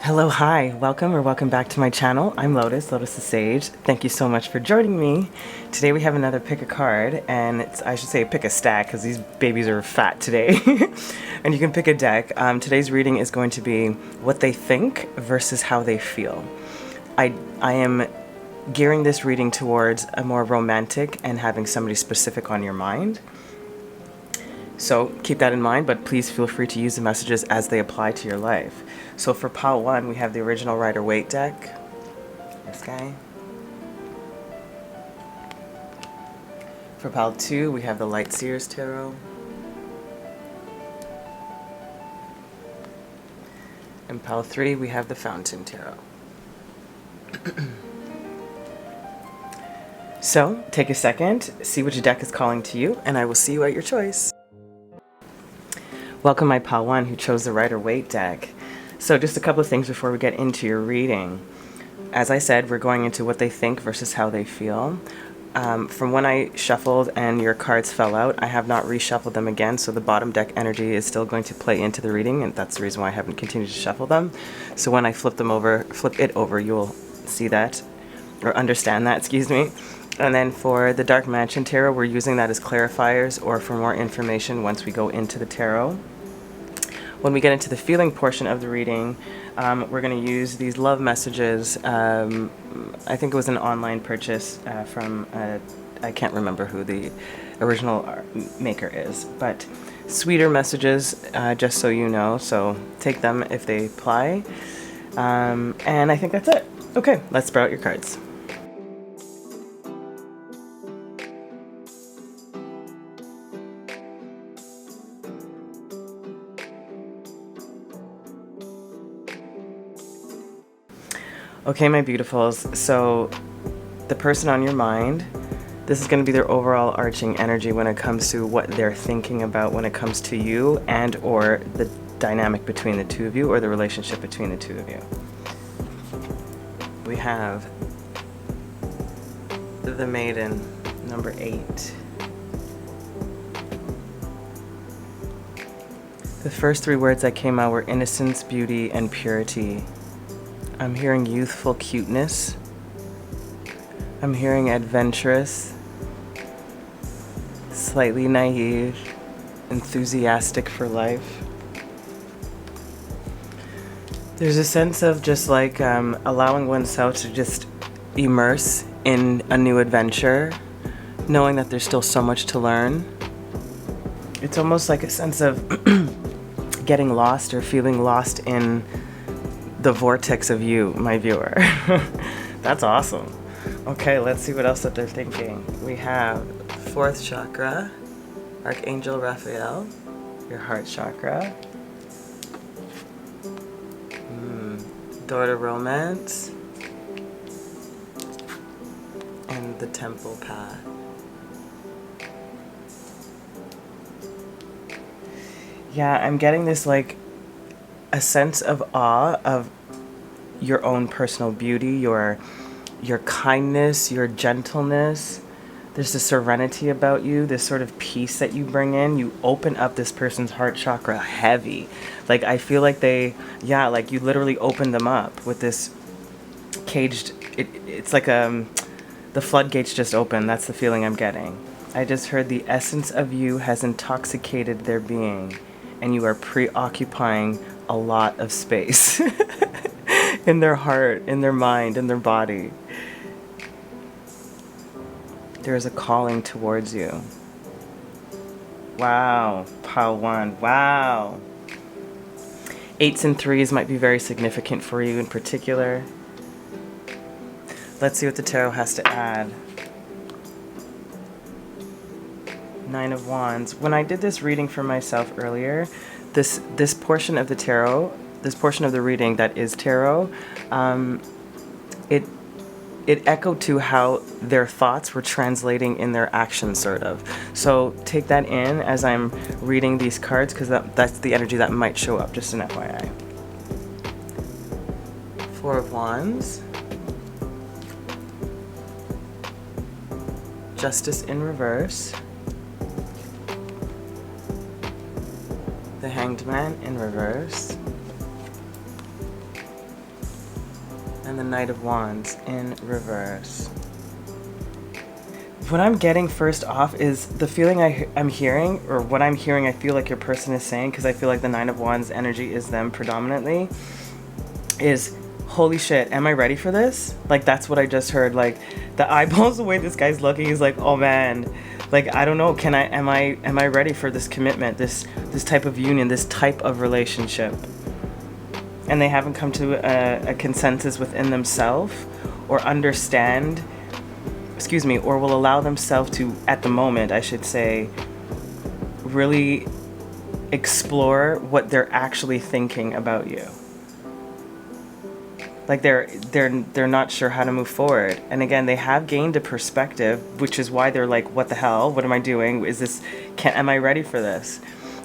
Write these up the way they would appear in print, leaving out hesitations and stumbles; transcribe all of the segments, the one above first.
Hello, hi, welcome back to my channel. I'm Lotus, Lotus the Sage. Thank you so much for joining me. Today we have another pick a card, and I should say pick a stack because these babies are fat today. And you can pick a deck. Today's reading is going to be what they think versus how they feel. I am gearing this reading towards a more romantic and having somebody specific on your mind. So keep that in mind, but please feel free to use the messages as they apply to your life. So for pile 1, we have the original Rider-Waite deck. This guy. For pile 2, we have the Light Seers Tarot. And pile 3, we have the Fountain Tarot. So take a second, see which deck is calling to you, and I will see you at your choice. Welcome my pile 1 who chose the Rider-Waite deck. So just a couple of things before we get into your reading. As I said, we're going into what they think versus how they feel. From when I shuffled and your cards fell out, I have not reshuffled them again, so the bottom deck energy is still going to play into the reading, and that's the reason why I haven't continued to shuffle them. So when I flip it over, you'll see that, or understand that, excuse me. And then for the Dark Mansion Tarot, we're using that as clarifiers or for more information once we go into the tarot. When we get into the feeling portion of the reading, we're going to use these love messages. I think it was an online purchase from, I can't remember who the original maker is, but sweeter messages, just so you know. So take them if they apply. And I think that's it. Okay, let's spread out your cards. Okay, my beautifuls, so the person on your mind, this is going to be their overall arching energy when it comes to what they're thinking about when it comes to you and or the dynamic between the two of you or the relationship between the two of you. We have the Maiden, number 8. The first 3 words that came out were innocence, beauty, and purity. I'm hearing youthful cuteness. I'm hearing adventurous, slightly naive, enthusiastic for life. There's a sense of just like allowing oneself to just immerse in a new adventure, knowing that there's still so much to learn. It's almost like a sense of getting lost or feeling lost in the vortex of you, my viewer. That's awesome. Okay, let's see what else that they're thinking. We have 4th chakra, Archangel Raphael, your heart chakra. Door to Romance. And the Temple Path. Yeah, I'm getting this like a sense of awe of your own personal beauty, your kindness, your gentleness. There's this serenity about you, this sort of peace that you bring in. You open up this person's heart chakra heavy. Like I feel like like you literally open them up with this caged, it's like the floodgates just open. That's the feeling I'm getting. I just heard the essence of you has intoxicated their being, and you are preoccupying a lot of space in their heart, in their mind, in their body. There is a calling towards you. Wow, pile 1, wow. 8s and 3s might be very significant for you in particular. Let's see what the tarot has to add. 9 of Wands. When I did this reading for myself earlier, this portion of the tarot, this portion of the reading that is tarot, it echoed to how their thoughts were translating in their actions, sort of. So take that in as I'm reading these cards, because that's the energy that might show up, just an FYI. 4 of Wands. Justice in reverse. The Hanged Man in reverse. and the Knight of Wands in reverse. What I'm getting first off is the feeling I'm hearing, or what I'm hearing I feel like your person is saying, because I feel like the Nine of Wands energy is them predominantly, is, holy shit, am I ready for this? Like, that's what I just heard. Like, the eyeballs, the way this guy's looking is like, oh man, like, I don't know, am I ready for this commitment, this type of union, this type of relationship? And they haven't come to a consensus within themselves, or understand, or will allow themselves to, at the moment, I should say, really explore what they're actually thinking about you. Like they're not sure how to move forward. And again, they have gained a perspective, which is why they're like, what the hell? What am I doing? Am I ready for this?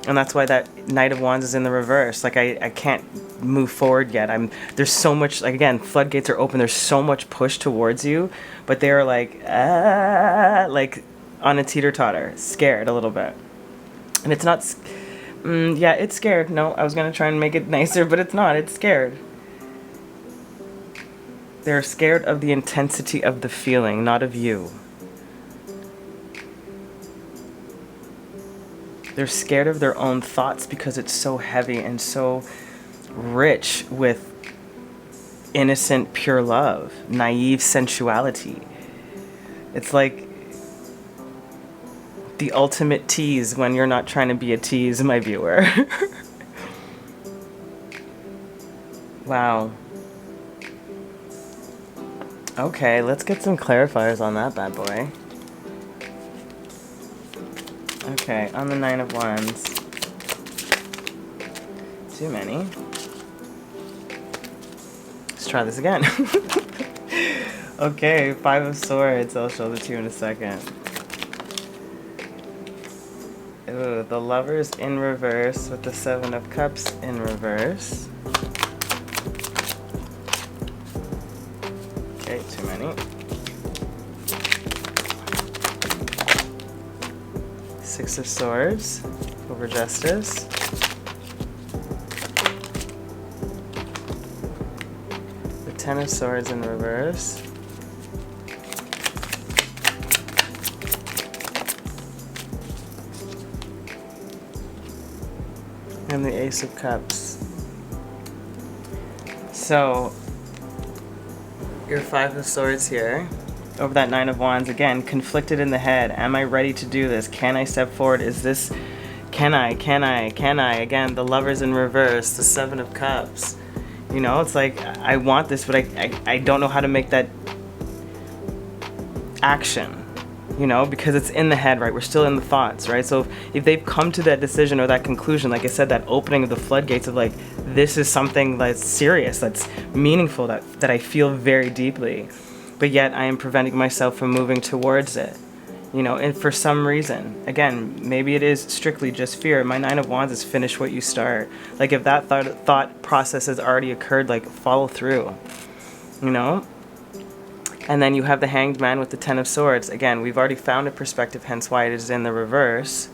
And that's why that Knight of Wands is in the reverse. Like I can't move forward yet. There's so much, like, again, floodgates are open. There's so much push towards you, but they're like on a teeter-totter, scared a little bit. And it's not, yeah, it's scared. No, I was going to try and make it nicer, but it's not. It's scared. They're scared of the intensity of the feeling, not of you. They're scared of their own thoughts because it's so heavy and so rich with innocent, pure love, naive sensuality. It's like the ultimate tease when you're not trying to be a tease, my viewer. Wow. Okay, let's get some clarifiers on that bad boy. Okay, on the Nine of Wands. Too many. Let's try this again. Okay, Five of Swords. I'll show the two in a second. Ooh, the Lovers in reverse with the Seven of Cups in reverse. Okay, too many. Six of Swords over Justice. The Ten of Swords in reverse. And the Ace of Cups. So, your Five of Swords here, over that Nine of Wands, again, conflicted in the head. Am I ready to do this? Can I step forward? Is this, can I? Again, the Lovers in reverse, the Seven of Cups. You know, it's like, I want this, but I don't know how to make that action, you know, because it's in the head, right? We're still in the thoughts, right? So if they've come to that decision or that conclusion, like I said, that opening of the floodgates of like, this is something that's serious, that's meaningful, that I feel very deeply, but yet I am preventing myself from moving towards it, you know, and for some reason, again, maybe it is strictly just fear. My Nine of Wands is finish what you start. Like if that thought process has already occurred, like follow through, you know? And then you have the Hanged Man with the Ten of Swords. Again, we've already found a perspective, hence why it is in the reverse.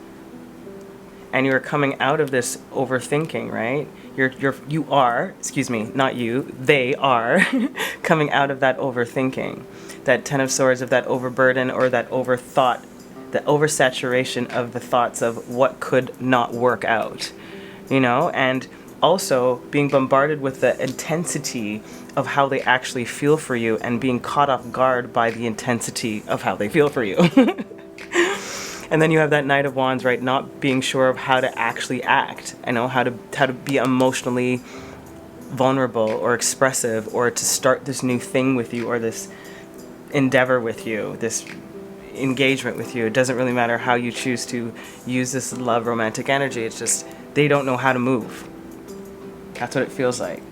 And you're coming out of this overthinking, right? You are, excuse me, not you, they are coming out of that overthinking. That Ten of Swords, of that overburden or that overthought, the oversaturation of the thoughts of what could not work out, you know? And also being bombarded with the intensity of how they actually feel for you and being caught off guard by the intensity of how they feel for you. And then you have that Knight of Wands, right? Not being sure of how to actually act, you know, how to be emotionally vulnerable or expressive, or to start this new thing with you, or this endeavor with you, this engagement with you. It doesn't really matter how you choose to use this love romantic energy. It's just they don't know how to move. That's what it feels like.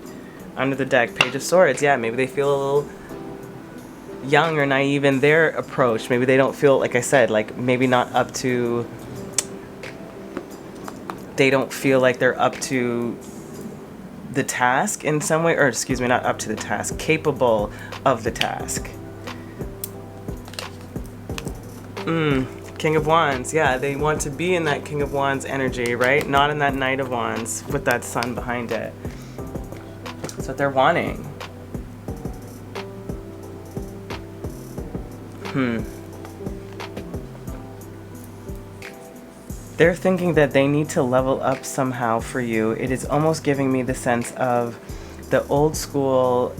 Under the deck, Page of Swords. Yeah, maybe they feel a little young or naive in their approach. Maybe they don't feel, like I said, like maybe not up to, they don't feel like they're up to the task in some way, or excuse me, not up to the task, capable of the task. King of Wands, yeah, they want to be in that King of Wands energy, right? Not in that Knight of Wands with that sun behind it. That's what they're wanting. They're thinking that they need to level up somehow for you. It is almost giving me the sense of the old school,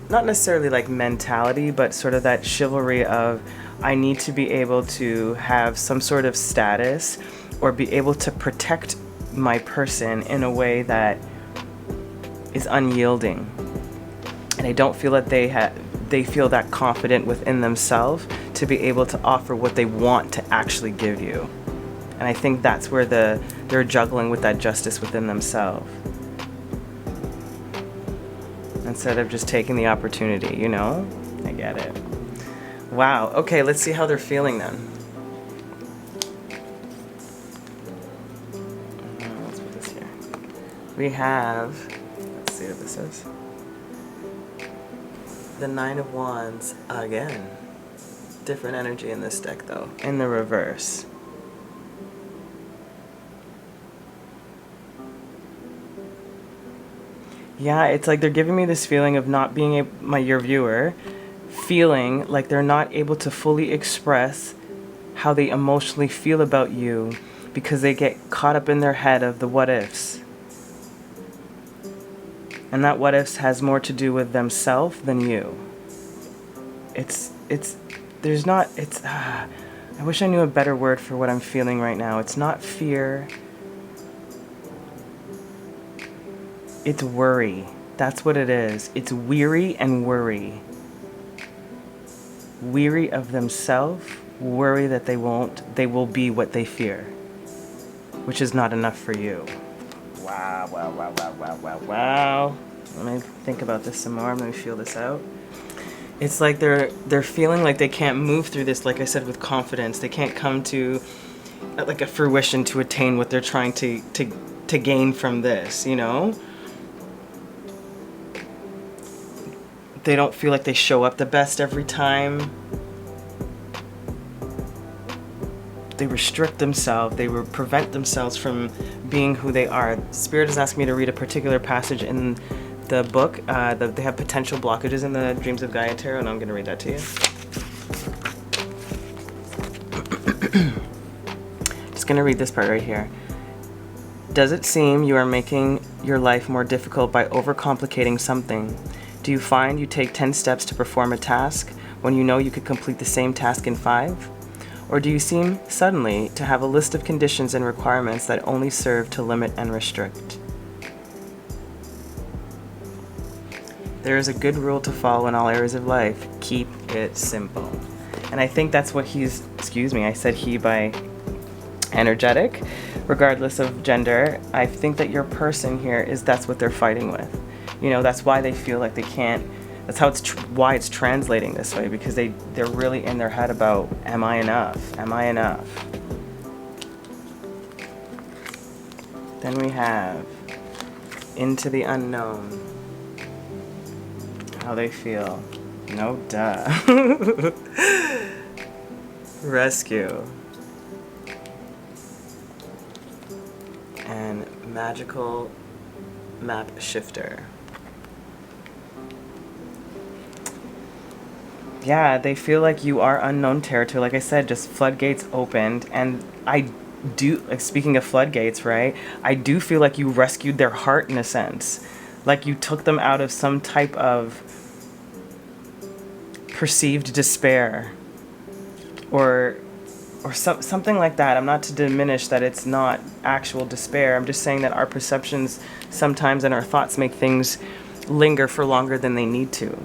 not necessarily like mentality, but sort of that chivalry of, I need to be able to have some sort of status or be able to protect my person in a way that is unyielding. And I don't feel that they feel that confident within themselves to be able to offer what they want to actually give you. And I think that's where they're juggling with that justice within themselves, instead of just taking the opportunity, you know? I get it. Wow. Okay, let's see how they're feeling then. Let's put this here. We have, let's see what this is. The Nine of Wands again. Different energy in this deck though, in the reverse. Yeah, it's like they're giving me this feeling of not being your viewer, feeling like they're not able to fully express how they emotionally feel about you because they get caught up in their head of the what ifs. And that what ifs has more to do with themselves than you. I wish I knew a better word for what I'm feeling right now. It's not fear. It's worry. That's what it is. It's weary and worry. Weary of themselves, worry that they will be what they fear, which is not enough for you. Wow, wow, wow, wow, wow, wow, wow. Let me think about this some more. Let me feel this out. It's like they're feeling like they can't move through this, like I said, with confidence. They can't come to like a fruition to attain what they're trying to gain from this, you know? They don't feel like they show up the best every time. They restrict themselves. They prevent themselves from being who they are. Spirit is asking me to read a particular passage in the book. They have potential blockages in the Dreams of Gaia Tarot, and I'm going to read that to you. Just going to read this part right here. Does it seem you are making your life more difficult by overcomplicating something? Do you find you take 10 steps to perform a task when you know you could complete the same task in 5? Or do you seem suddenly to have a list of conditions and requirements that only serve to limit and restrict? There is a good rule to follow in all areas of life. Keep it simple. And I think that's what I said he by energetic, regardless of gender. I think that your person here that's what they're fighting with. You know, that's why they feel like they can't, that's how why it's translating this way, because they're really in their head about, am I enough? Am I enough? Then we have into the unknown. How they feel. No duh. Rescue. And magical map shifter. Yeah, they feel like you are unknown territory. Like I said, just floodgates opened. And I do, like, speaking of floodgates, right? I do feel like you rescued their heart in a sense. Like you took them out of some type of perceived despair. Or something like that. I'm not to diminish that it's not actual despair. I'm just saying that our perceptions sometimes and our thoughts make things linger for longer than they need to.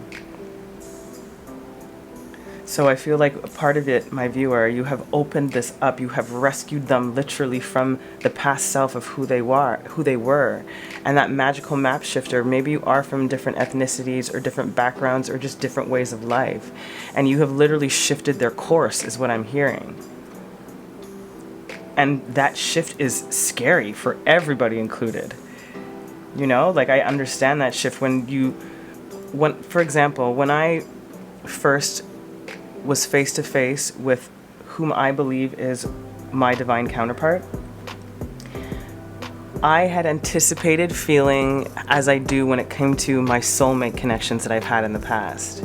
So I feel like a part of it, my viewer, you have opened this up. You have rescued them literally from the past self of who they were. And that magical map shifter, maybe you are from different ethnicities or different backgrounds or just different ways of life. And you have literally shifted their course, is what I'm hearing. And that shift is scary for everybody included. You know, like I understand that shift for example, when I first was face to face with whom I believe is my divine counterpart, I had anticipated feeling as I do when it came to my soulmate connections that I've had in the past.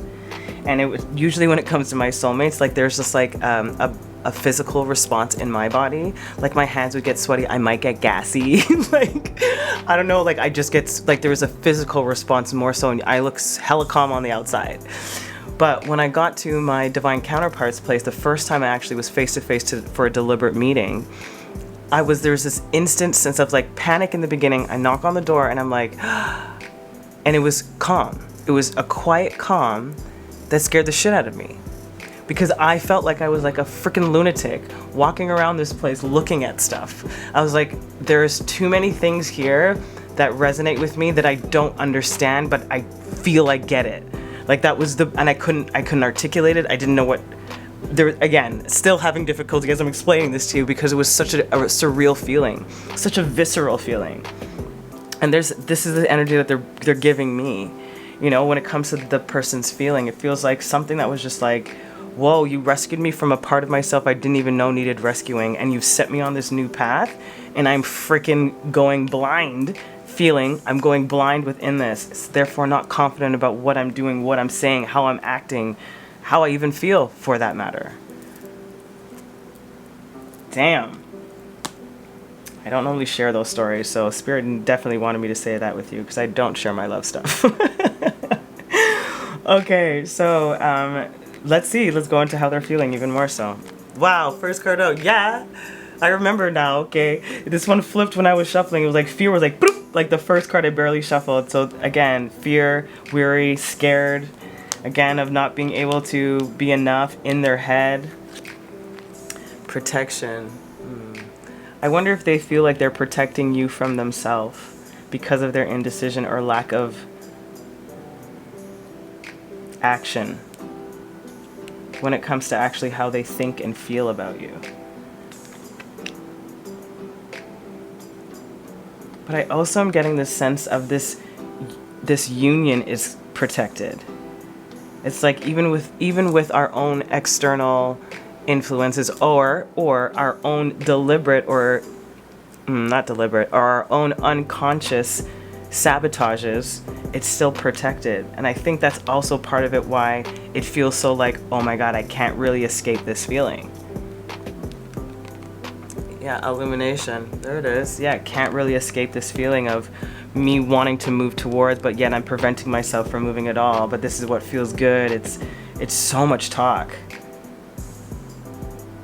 And it was usually when it comes to my soulmates, like there's just like a physical response in my body. Like my hands would get sweaty, I might get gassy. Like, I don't know, like I just get, like there was a physical response more so, and I look hella calm on the outside. But when I got to my divine counterpart's place, the first time I actually was face to face for a deliberate meeting, there was this instant sense of like panic in the beginning. I knock on the door and I'm like, and it was calm. It was a quiet calm that scared the shit out of me. Because I felt like I was like a freaking lunatic walking around this place looking at stuff. I was like, there's too many things here that resonate with me that I don't understand, but I feel I get it. Like that was and I couldn't articulate it. I didn't know what, again, still having difficulty as I'm explaining this to you because it was such a surreal feeling, such a visceral feeling. And this is the energy that they're giving me. You know, when it comes to the person's feeling, it feels like something that was just like, whoa, you rescued me from a part of myself I didn't even know needed rescuing, and you've set me on this new path, and I'm freaking going blind. I'm going blind within this, therefore not confident about what I'm doing, what I'm saying, how I'm acting, how I even feel for that matter. Damn. I don't normally share those stories, so Spirit definitely wanted me to say that with you because I don't share my love stuff. Okay, so let's see. Let's go into how they're feeling even more so. Wow, first card out. Yeah, I remember now. Okay, this one flipped when I was shuffling. It was like fear was like, bloop, like the first card I barely shuffled. So again, fear, weary, scared, again of not being able to be enough in their head. Protection. I wonder if they feel like they're protecting you from themselves because of their indecision or lack of action when it comes to actually how they think and feel about you. But I also am getting this sense of this union is protected. It's like even with our own external influences or our own deliberate or not deliberate, or our own unconscious sabotages, it's still protected. And I think that's also part of it why it feels so like, oh my God, I can't really escape this feeling. Yeah, illumination. There it is. Yeah, can't really escape this feeling of me wanting to move towards, but yet I'm preventing myself from moving at all. But this is what feels good. It's so much talk.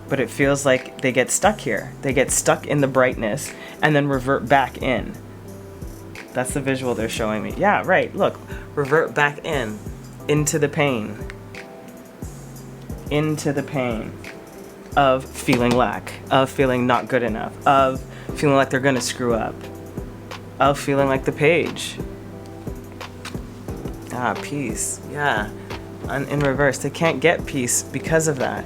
But it feels like they get stuck here. They get stuck in the brightness and then revert back in. That's the visual they're showing me. Yeah, right. Look, revert back into the pain. Into the pain of feeling lack, of feeling not good enough, of feeling like they're gonna screw up, of feeling like the page. Peace. Yeah. In reverse, they can't get peace because of that.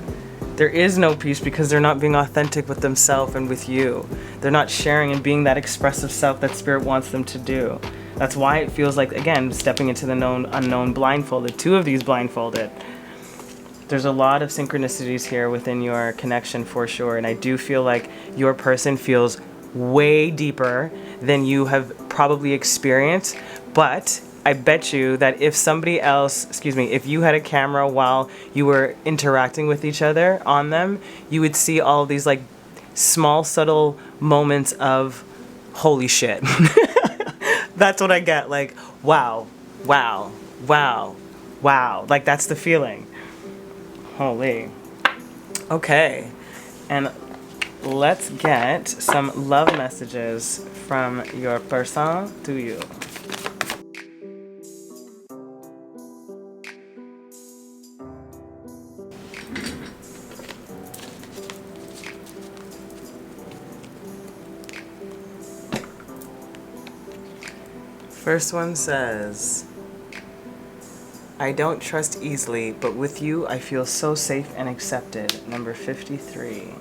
There is no peace because they're not being authentic with themselves and with you. They're not sharing and being that expressive self that Spirit wants them to do. That's why it feels like, again, stepping into the known unknown blindfolded. Two of these blindfolded. There's a lot of synchronicities here within your connection for sure. And I do feel like your person feels way deeper than you have probably experienced. But I bet you that if somebody else, if you had a camera while you were interacting with each other on them, you would see all these like small, subtle moments of holy shit. That's what I get. Like, wow, wow, wow, wow. Like, that's the feeling. Holy. Okay. And let's get some love messages from your person to you. First one says, I don't trust easily, but with you I feel so safe and accepted. Number 53.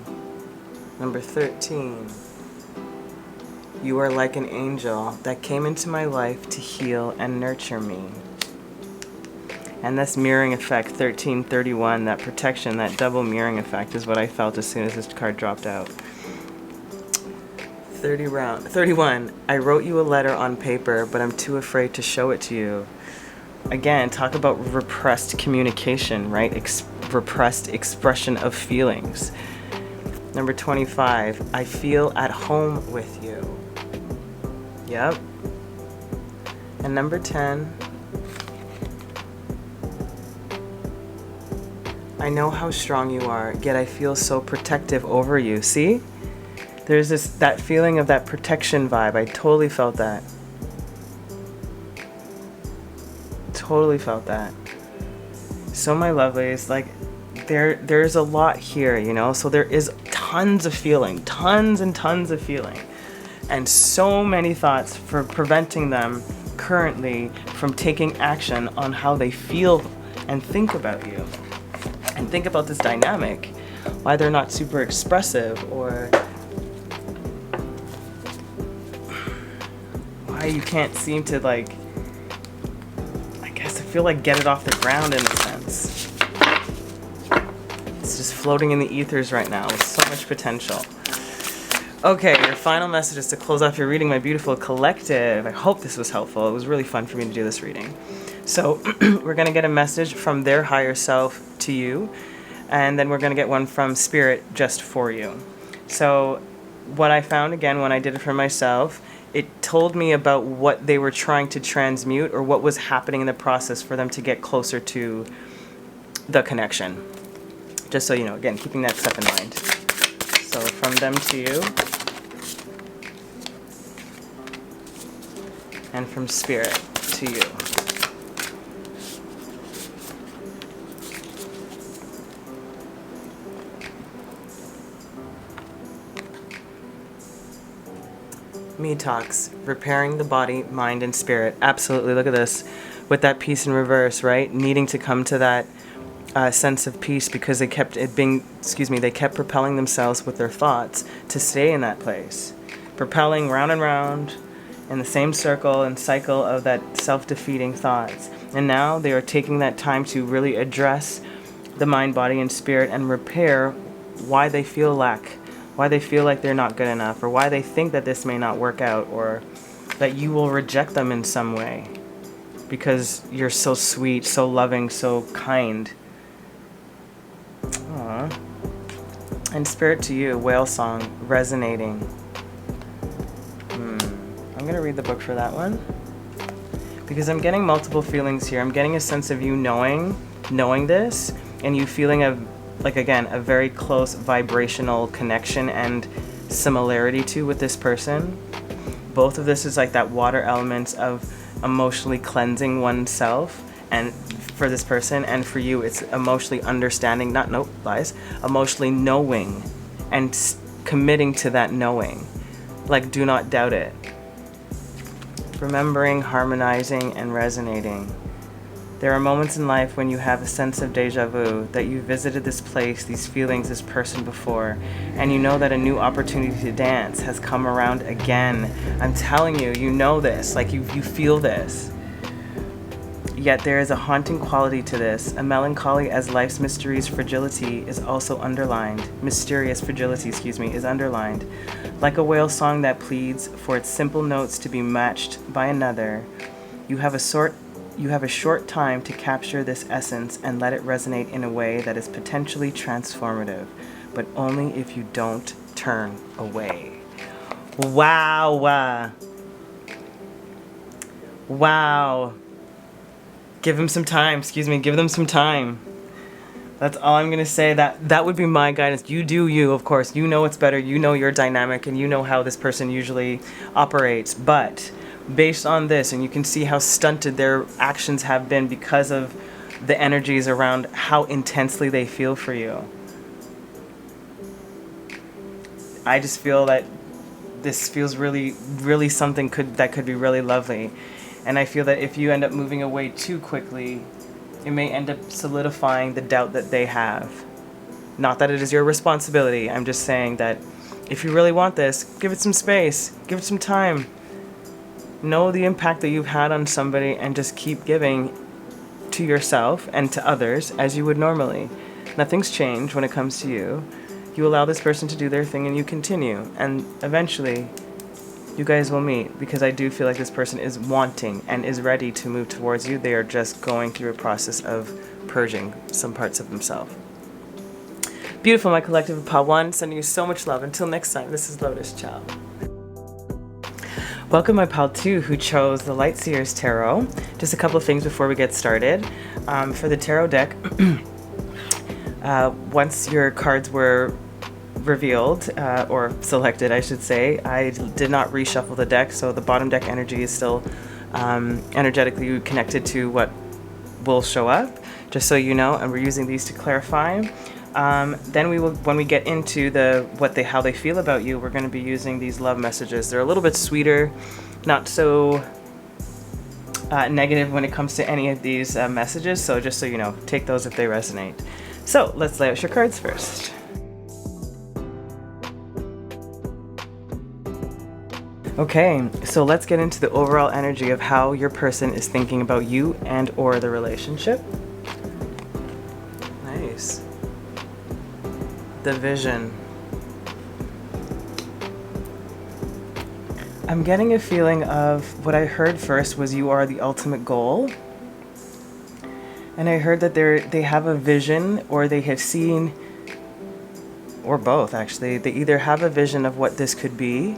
Number 13. You are like an angel that came into my life to heal and nurture me. And that's mirroring effect, 1331, that protection, that double mirroring effect is what I felt as soon as this card dropped out. 31. I wrote you a letter on paper, but I'm too afraid to show it to you. again, talk about repressed communication, right? Repressed expression of feelings. Number 25, I feel at home with you. Yep. And number 10, I know how strong you are, yet I feel so protective over you. See? There's that feeling of that protection vibe. I totally felt that. Totally felt that. So my lovelies, like there's a lot here, you know? So there is tons of feeling, tons and tons of feeling. And so many thoughts for preventing them currently from taking action on how they feel and think about you. And think about this dynamic, why they're not super expressive, or why you can't seem to, like, I guess I feel like get it off the ground in a sense. It's just floating in the ethers right now with so much potential. Okay, your final message is to close off your reading, my beautiful collective. I hope this was helpful. It was really fun for me to do this reading. So we're going to get a message from their higher self to you, and then we're going to get one from Spirit just for you. So what I found, again, when I did it for myself, it told me about what they were trying to transmute, or what was happening in the process for them to get closer to the connection. Just so you know, again, keeping that stuff in mind. So from them to you, and from Spirit to you. Me talks, repairing the body, mind, and spirit. Absolutely, look at this. With that peace in reverse, right? Needing to come to that sense of peace because they kept they kept propelling themselves with their thoughts to stay in that place. Propelling round and round in the same circle and cycle of that self-defeating thoughts. And now they are taking that time to really address the mind, body, and spirit and repair why they feel lack, why they feel like they're not good enough, or why they think that this may not work out, or that you will reject them in some way because you're so sweet, so loving, so kind. Aww. And Spirit to you, whale song, resonating. I'm going to read the book for that one because I'm getting multiple feelings here. I'm getting a sense of you knowing this, and you feeling like, again, a very close vibrational connection and similarity with this person. Both of this is like that water elements of emotionally cleansing oneself, and for this person, and for you, it's emotionally understanding, emotionally knowing and committing to that knowing. Like, do not doubt it. Remembering, harmonizing, and resonating. There are moments in life when you have a sense of deja vu, that you visited this place, these feelings, this person before, and you know that a new opportunity to dance has come around again. I'm telling you, you know this, like you feel this. Yet there is a haunting quality to this, a melancholy as life's mysterious fragility is also underlined. Is underlined. Like a whale song that pleads for its simple notes to be matched by another, you have a short time to capture this essence and let it resonate in a way that is potentially transformative, but only if you don't turn away. Wow. Wow. Give them some time. Give them some time. That's all I'm going to say. That would be my guidance. You do you, of course. You know it's better. You know your dynamic, and you know how this person usually operates. But based on this, and you can see how stunted their actions have been because of the energies around how intensely they feel for you. I just feel that this feels really, really something that could be really lovely. And I feel that if you end up moving away too quickly, it may end up solidifying the doubt that they have. Not that it is your responsibility. I'm just saying that if you really want this, give it some space. Give it some time. Know the impact that you've had on somebody and just keep giving to yourself and to others as you would normally. Nothing's changed when it comes to you. You allow this person to do their thing and you continue. And eventually, you guys will meet, because I do feel like this person is wanting and is ready to move towards you. They are just going through a process of purging some parts of themselves. Beautiful, my collective of Pile 1. Sending you so much love. Until next time, this is Lotus. Ciao. Welcome, my Pile 2, who chose the Light Seers Tarot. Just a couple of things before we get started. For the tarot deck, once your cards were revealed, or selected, I should say, I did not reshuffle the deck, so the bottom deck energy is still energetically connected to what will show up, just so you know, and we're using these to clarify. Then we will, when we get into how they feel about you, we're going to be using these love messages. They're a little bit sweeter, not so negative when it comes to any of these messages, so just so you know, take those if they resonate. So let's lay out your cards first. Okay, so let's get into the overall energy of how your person is thinking about you and or the relationship. Nice. The vision. I'm getting a feeling of what I heard first was you are the ultimate goal. And I heard that they have a vision, or they have seen, or both actually. They either have a vision of what this could be,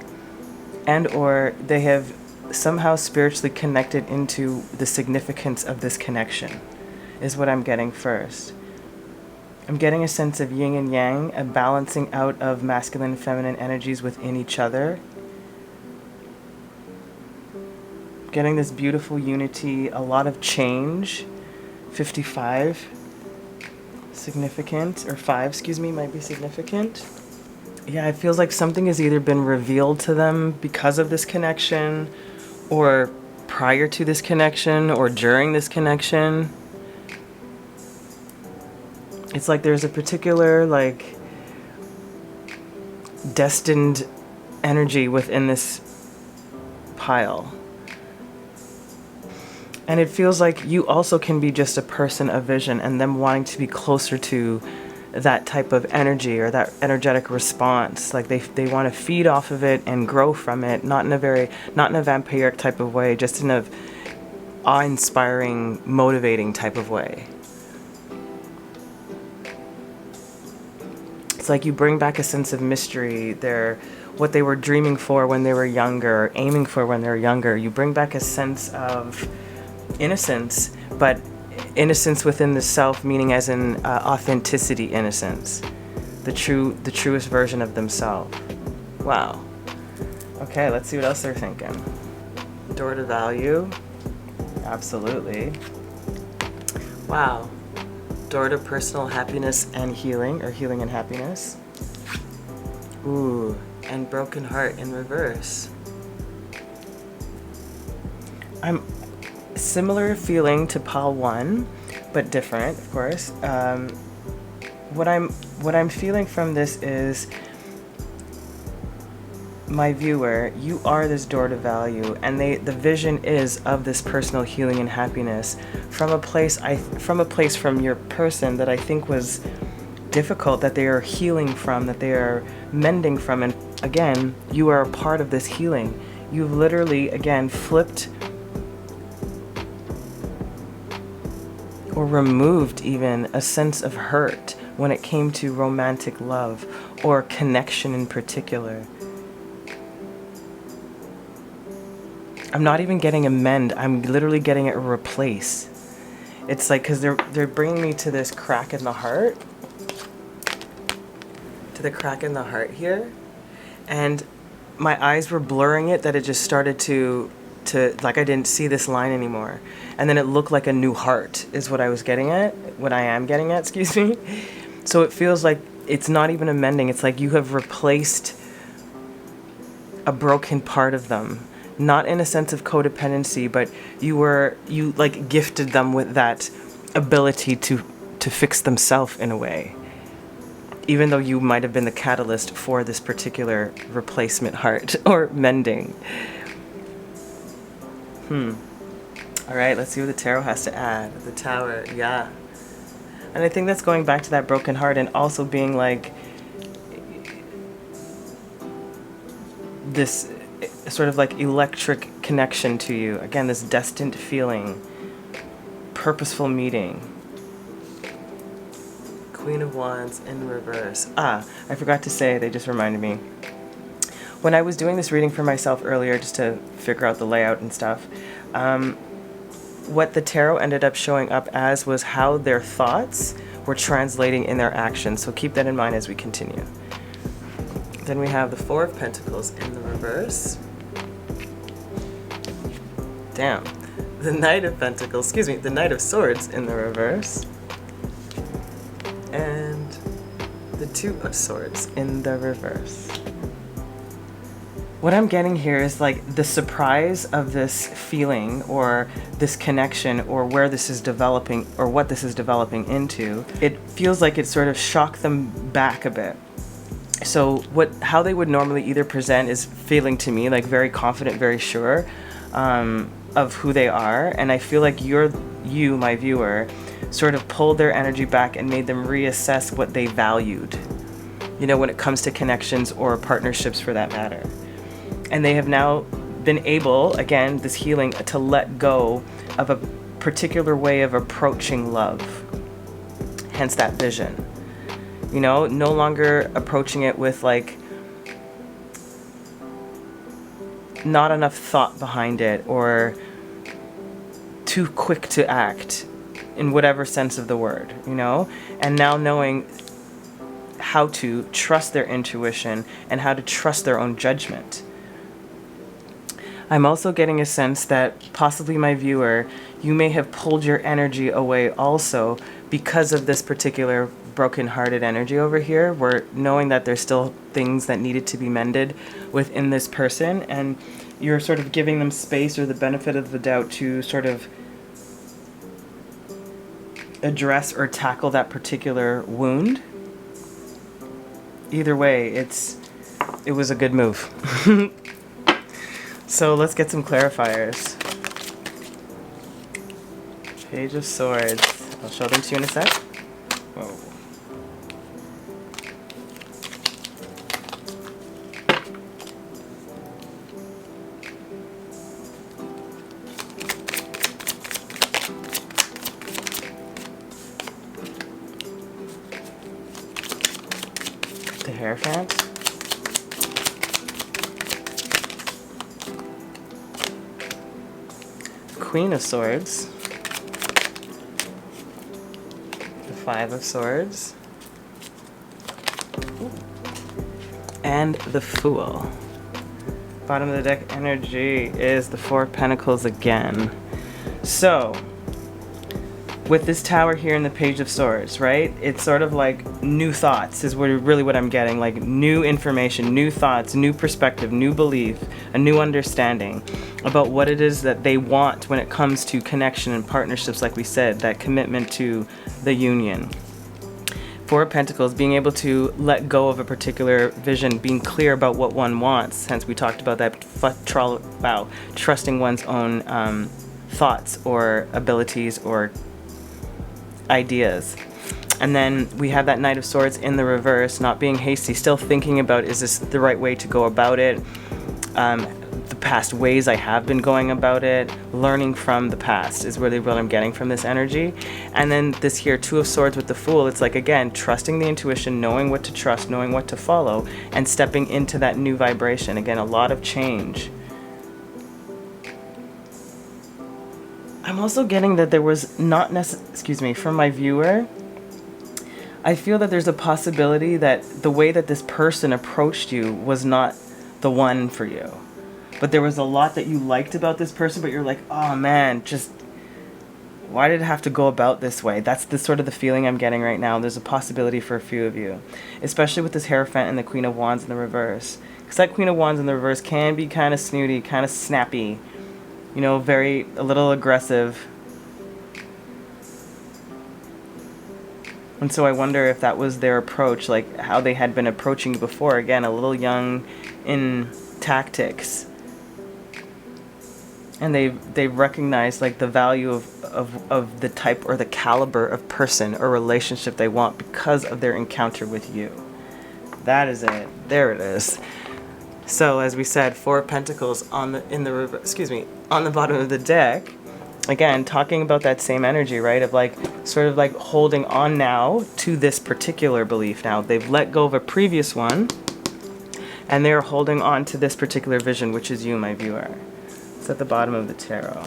and or they have somehow spiritually connected into the significance of this connection, is what I'm getting first. I'm getting a sense of yin and yang, a balancing out of masculine and feminine energies within each other. Getting this beautiful unity, a lot of change. 55, significant, or 5, excuse me, might be significant. Yeah, it feels like something has either been revealed to them because of this connection, or prior to this connection, or during this connection. It's like there's a particular, like, destined energy within this pile. And it feels like you also can be just a person of vision, and them wanting to be closer to that type of energy or that energetic response. Like they want to feed off of it and grow from it, not in a vampiric type of way, just in a awe-inspiring, motivating type of way. It's like you bring back a sense of mystery. What they were dreaming for when they were younger, aiming for when they were younger. You bring back a sense of innocence, but innocence within the self, meaning as in authenticity innocence. The truest version of themselves. Wow. Okay, let's see what else they're thinking. Door to value. Absolutely. Wow. Door to personal happiness and healing, or healing and happiness. Ooh, and broken heart in reverse. I'm similar feeling to Pile 1, but different, of course. What I'm feeling from this is, my viewer, you are this door to value, and the vision is of this personal healing and happiness from a place from your person that I think was difficult, that they are healing from, that they are mending from. And again, you are a part of this healing. You've literally, again, flipped or removed even a sense of hurt when it came to romantic love or connection in particular. I'm not even getting a mend, I'm literally getting a replace. It's like, because they're bringing me to this crack in the heart. To the crack in the heart here. And my eyes were blurring it, that it just started to like I didn't see this line anymore. And then it looked like a new heart is what I was getting at, what I am getting at, excuse me. So it feels like it's not even a mending, it's like you have replaced a broken part of them. Not in a sense of codependency, but you like gifted them with that ability to fix themselves in a way. Even though you might have been the catalyst for this particular replacement heart or mending. All right, let's see what the tarot has to add. The Tower, yeah. And I think that's going back to that broken heart, and also being like this sort of like electric connection to you. Again, this destined feeling, purposeful meeting. Queen of Wands in reverse. I forgot to say, they just reminded me. When I was doing this reading for myself earlier, just to figure out the layout and stuff, what the tarot ended up showing up as was how their thoughts were translating in their actions. So keep that in mind as we continue. Then we have the Four of Pentacles in the reverse. Damn. The Knight of Pentacles, the Knight of Swords in the reverse. And the Two of Swords in the reverse. What I'm getting here is like the surprise of this feeling or this connection or where this is developing or what this is developing into. It feels like it sort of shocked them back a bit. So how they would normally either present is feeling to me like very confident, very sure of who they are. And I feel like you, my viewer, sort of pulled their energy back and made them reassess what they valued, you know, when it comes to connections or partnerships for that matter. And they have now been able, again, this healing, to let go of a particular way of approaching love. Hence that vision. You know, no longer approaching it with like not enough thought behind it or too quick to act in whatever sense of the word, you know? And now knowing how to trust their intuition and how to trust their own judgment. I'm also getting a sense that possibly my viewer, you may have pulled your energy away also because of this particular broken-hearted energy over here, where knowing that there's still things that needed to be mended within this person, and you're sort of giving them space or the benefit of the doubt to sort of address or tackle that particular wound. Either way, it was a good move. So let's get some clarifiers. Page of Swords. I'll show them to you in a sec. Whoa. The Hierophant. Queen of Swords, the Five of Swords, and the Fool. Bottom of the deck energy is the Four of Pentacles again. So, with this Tower here in the Page of Swords, right? It's sort of like new thoughts is really what I'm getting. Like new information, new thoughts, new perspective, new belief, a new understanding about what it is that they want when it comes to connection and partnerships, like we said, that commitment to the union. Four of Pentacles, being able to let go of a particular vision, being clear about what one wants. Hence we talked about that, trusting one's own thoughts or abilities or ideas. And then we have that Knight of Swords in the reverse, not being hasty, still thinking about, is this the right way to go about it? The past ways I have been going about it, learning from the past is really what I'm getting from this energy. And then this here, Two of Swords with the Fool, it's like, again, trusting the intuition, knowing what to trust, knowing what to follow, and stepping into that new vibration. Again, a lot of change. I'm also getting that there was not necessarily, from my viewer, I feel that there's a possibility that the way that this person approached you was not the one for you. But there was a lot that you liked about this person, but you're like, oh man, just why did it have to go about this way? That's the sort of the feeling I'm getting right now. There's a possibility for a few of you, especially with this Hierophant and the Queen of Wands in the reverse. Because that Queen of Wands in the reverse can be kind of snooty, kind of snappy, you know, a little aggressive. And so I wonder if that was their approach, like how they had been approaching you before. Again, a little young in tactics. And they've recognized like the value of the type or the caliber of person or relationship they want because of their encounter with you. That is it. There it is. So as we said, 4 of Pentacles on the bottom of the deck. Again, talking about that same energy, right? Of like, sort of like holding on now to this particular belief now. They've let go of a previous one, and they're holding on to this particular vision, which is you, my viewer. It's at the bottom of the tarot.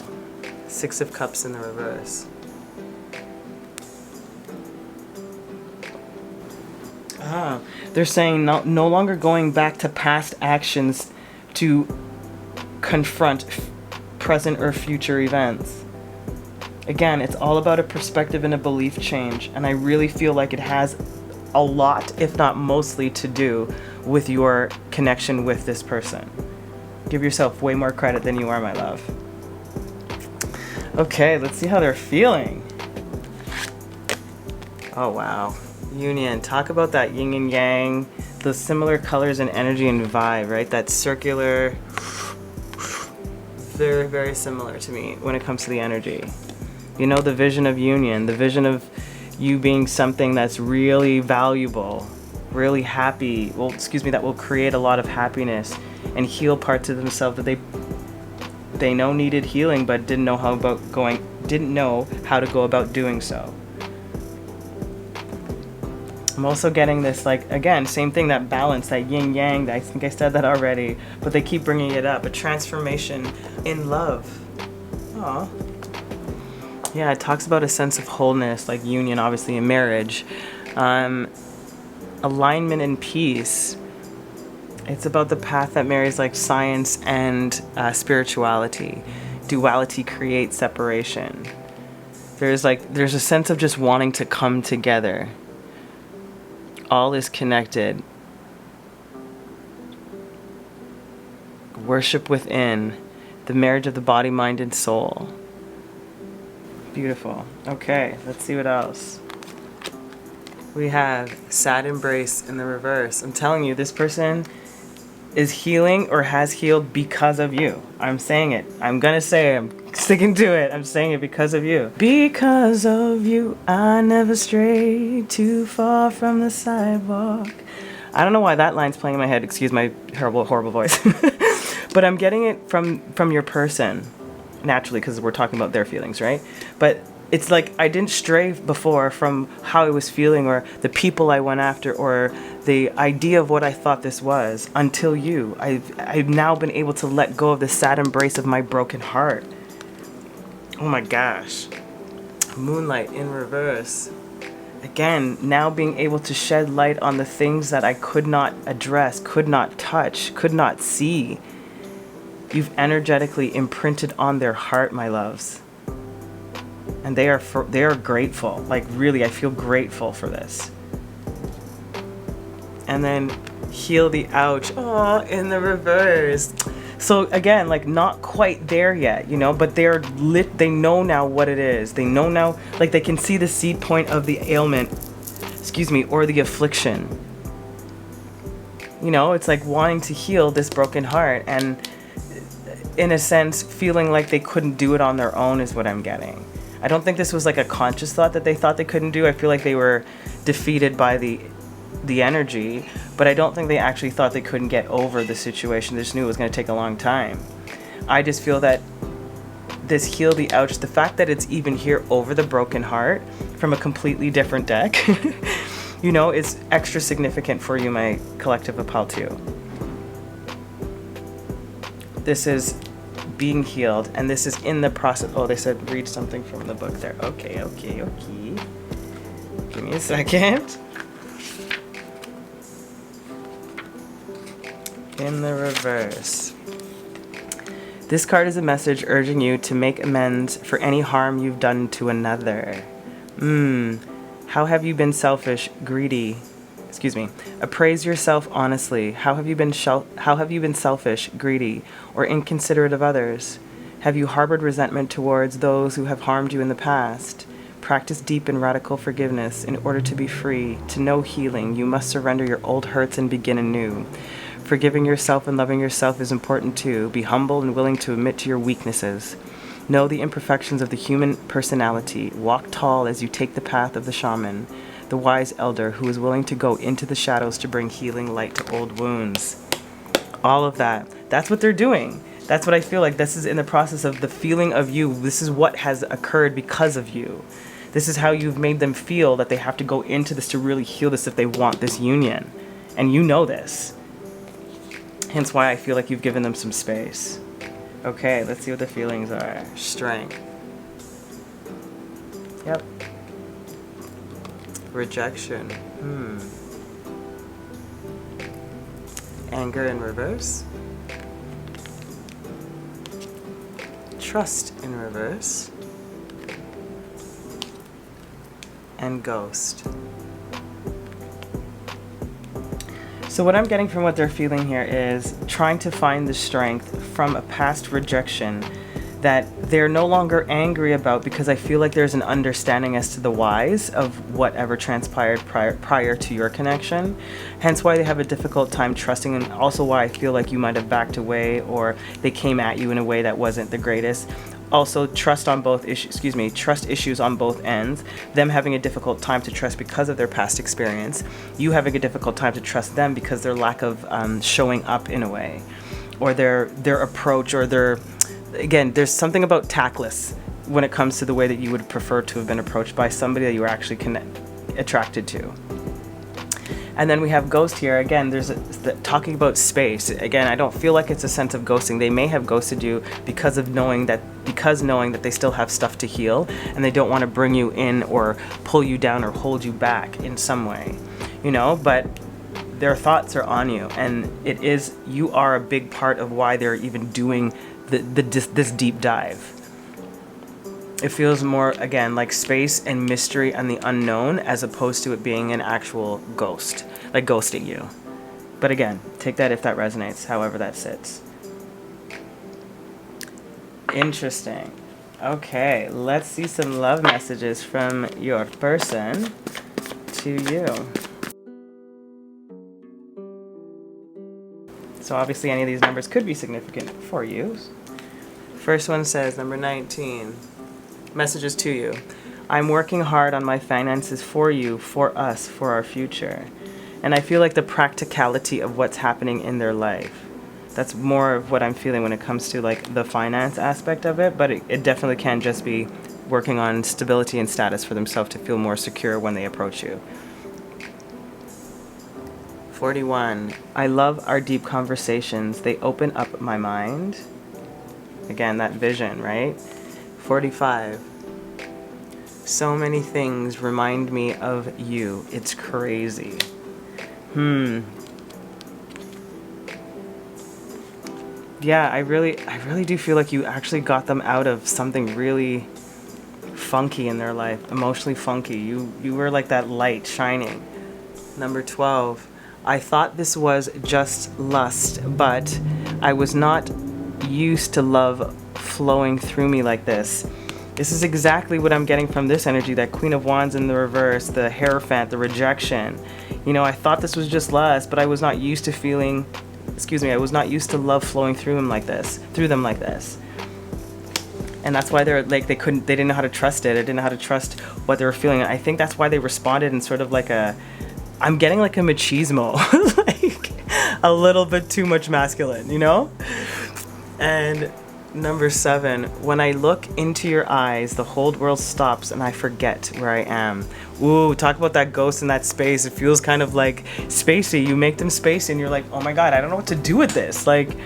6 of Cups in the reverse. They're saying no longer going back to past actions to confront present or future events. Again, it's all about a perspective and a belief change, and I really feel like it has a lot, if not mostly, to do with your connection with this person. Give yourself way more credit than you are, my love. Okay, let's see how they're feeling. Oh, wow. Union. Talk about that yin and yang, those similar colors and energy and vibe, right? That circular, very, very similar to me when it comes to the energy. You know, the vision of union, the vision of you being something that's really valuable, really happy, that will create a lot of happiness and heal parts of themselves that they know needed healing, but didn't know how to go about doing so. I'm also getting this, like, again, same thing, that balance, that yin yang. I think I said that already, but they keep bringing it up. A transformation in love. Aw. Yeah, it talks about a sense of wholeness, like union, obviously, in marriage. Alignment and peace. It's about the path that marries, like, science and spirituality. Duality creates separation. There's a sense of just wanting to come together. All is connected. Worship within. The marriage of the body, mind, and soul. Beautiful. Okay, let's see what else. We have sad embrace in the reverse. I'm telling you, this person is healing or has healed because of you. I'm saying it. I'm gonna say it. I'm sticking to it. I'm saying it because of you. Because of you, I never strayed too far from the sidewalk. I don't know why that line's playing in my head. Excuse my horrible voice. But I'm getting it from your person, naturally, because we're talking about their feelings, right? But it's like I didn't stray before from how I was feeling or the people I went after or the idea of what I thought this was until you. I've now been able to let go of the sad embrace of my broken heart. Oh my gosh. Moonlight in reverse. Again, now being able to shed light on the things that I could not address, could not touch, could not see. You've energetically imprinted on their heart, my loves. And they are grateful. Like, really, I feel grateful for this. And then heal the ouch. Oh, in the reverse. So again, like, not quite there yet, you know, but they're lit. They know now what it is. They know now, like, they can see the seed point of the ailment, or the affliction. You know, it's like wanting to heal this broken heart, and in a sense, feeling like they couldn't do it on their own is what I'm getting. I don't think this was like a conscious thought that they thought they couldn't do. I feel like they were defeated by the energy, but I don't think they actually thought they couldn't get over the situation. They just knew it was going to take a long time. I just feel that this heal the ouch, the fact that it's even here over the broken heart from a completely different deck, you know, is extra significant for you, my collective of 𝒑𝒨. This is being healed, and this is in the process. Oh, they said read something from the book there. Okay. Give me a second. In the reverse. This card is a message urging you to make amends for any harm you've done to another. How have you been selfish, greedy? Appraise yourself honestly. How have you been selfish, greedy, or inconsiderate of others? Have you harbored resentment towards those who have harmed you in the past? Practice deep and radical forgiveness. In order to be free, to know healing, you must surrender your old hurts and begin anew. Forgiving yourself and loving yourself is important too. Be humble and willing to admit to your weaknesses. Know the imperfections of the human personality. Walk tall as you take the path of the shaman, the wise elder who is willing to go into the shadows to bring healing light to old wounds. all of that. That's what they're doing. That's what I feel like. This is in the process of the feeling of you. This is what has occurred because of you. This is how you've made them feel that they have to go into this to really heal this if they want this union. And you know this. Hence why I feel like you've given them some space. Okay, let's see what the feelings are. Strength. Yep. Rejection. Anger in reverse. Trust in reverse. And ghost. So what I'm getting from what they're feeling here is trying to find the strength from a past rejection that they're no longer angry about, because I feel like there's an understanding as to the whys of whatever transpired prior to your connection. Hence why they have a difficult time trusting, and also why I feel like you might have backed away or they came at you in a way that wasn't the greatest. Also, trust issues on both ends. Them having a difficult time to trust because of their past experience. You having a difficult time to trust them because their lack of showing up in a way, or their approach, or again, there's something about tactless when it comes to the way that you would prefer to have been approached by somebody that you were actually attracted to. And then we have ghost here. Again, there's talking about space. Again, I don't feel like it's a sense of ghosting. They may have ghosted you because knowing that they still have stuff to heal, and they don't want to bring you in or pull you down or hold you back in some way, but their thoughts are on you, and you are a big part of why they're even doing this deep dive. It feels more, again, like space and mystery and the unknown, as opposed to it being an actual ghost, like ghosting you. But again, take that if that resonates, however that sits. Interesting. Okay, let's see some love messages from your person to you. So obviously any of these numbers could be significant for you. First one says, number 19. Messages to you. I'm working hard on my finances for you, for us, for our future. And I feel like the practicality of what's happening in their life. That's more of what I'm feeling when it comes to like the finance aspect of it, but it definitely can just be working on stability and status for themselves to feel more secure when they approach you. 41. I love our deep conversations. They open up my mind. Again, that vision, right? 45. So many things remind me of you. It's crazy. Yeah, I really do feel like you actually got them out of something really funky in their life, emotionally funky. You were like that light shining. Number 12. I thought this was just lust, but I was not used to love flowing through me like this. This is exactly what I'm getting from this energy, that Queen of Wands in the reverse, the Hierophant, the rejection. I thought this was just lust, but I was not used to I was not used to love flowing through them like this. And that's why they didn't know how to trust it. They didn't know how to trust what they were feeling. And I think that's why they responded in sort of like I'm getting like a machismo, like a little bit too much masculine, And number 7, when I look into your eyes, the whole world stops and I forget where I am. Ooh, talk about that ghost in that space. It feels kind of like spacey. You make them spacey and you're like, oh my God, I don't know what to do with this. Like,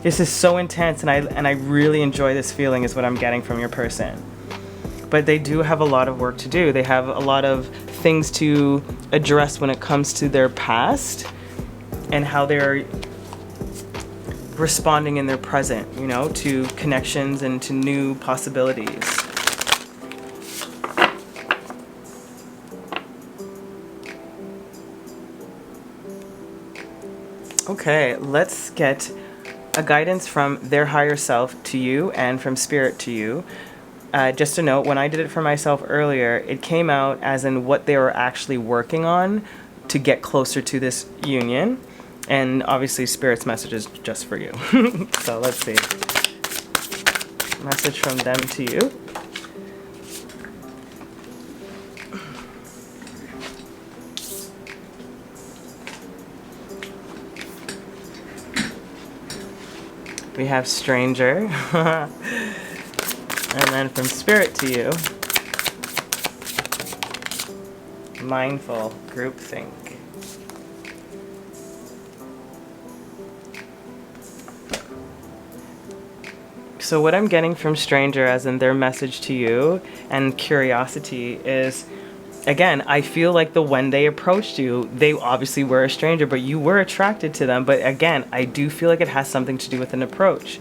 this is so intense, and I really enjoy this feeling is what I'm getting from your person. But they do have a lot of work to do. They have a lot of things to address when it comes to their past and how they're responding in their present, to connections and to new possibilities. Okay, let's get a guidance from their higher self to you and from spirit to you. Just a note, when I did it for myself earlier, it came out as in what they were actually working on to get closer to this union. And obviously Spirit's message is just for you. So let's see. Message from them to you. we have stranger. And then from spirit to you, mindful, groupthink. So what I'm getting from stranger, as in their message to you, and curiosity is, again, I feel like when they approached you, they obviously were a stranger, but you were attracted to them. But again, I do feel like it has something to do with an approach.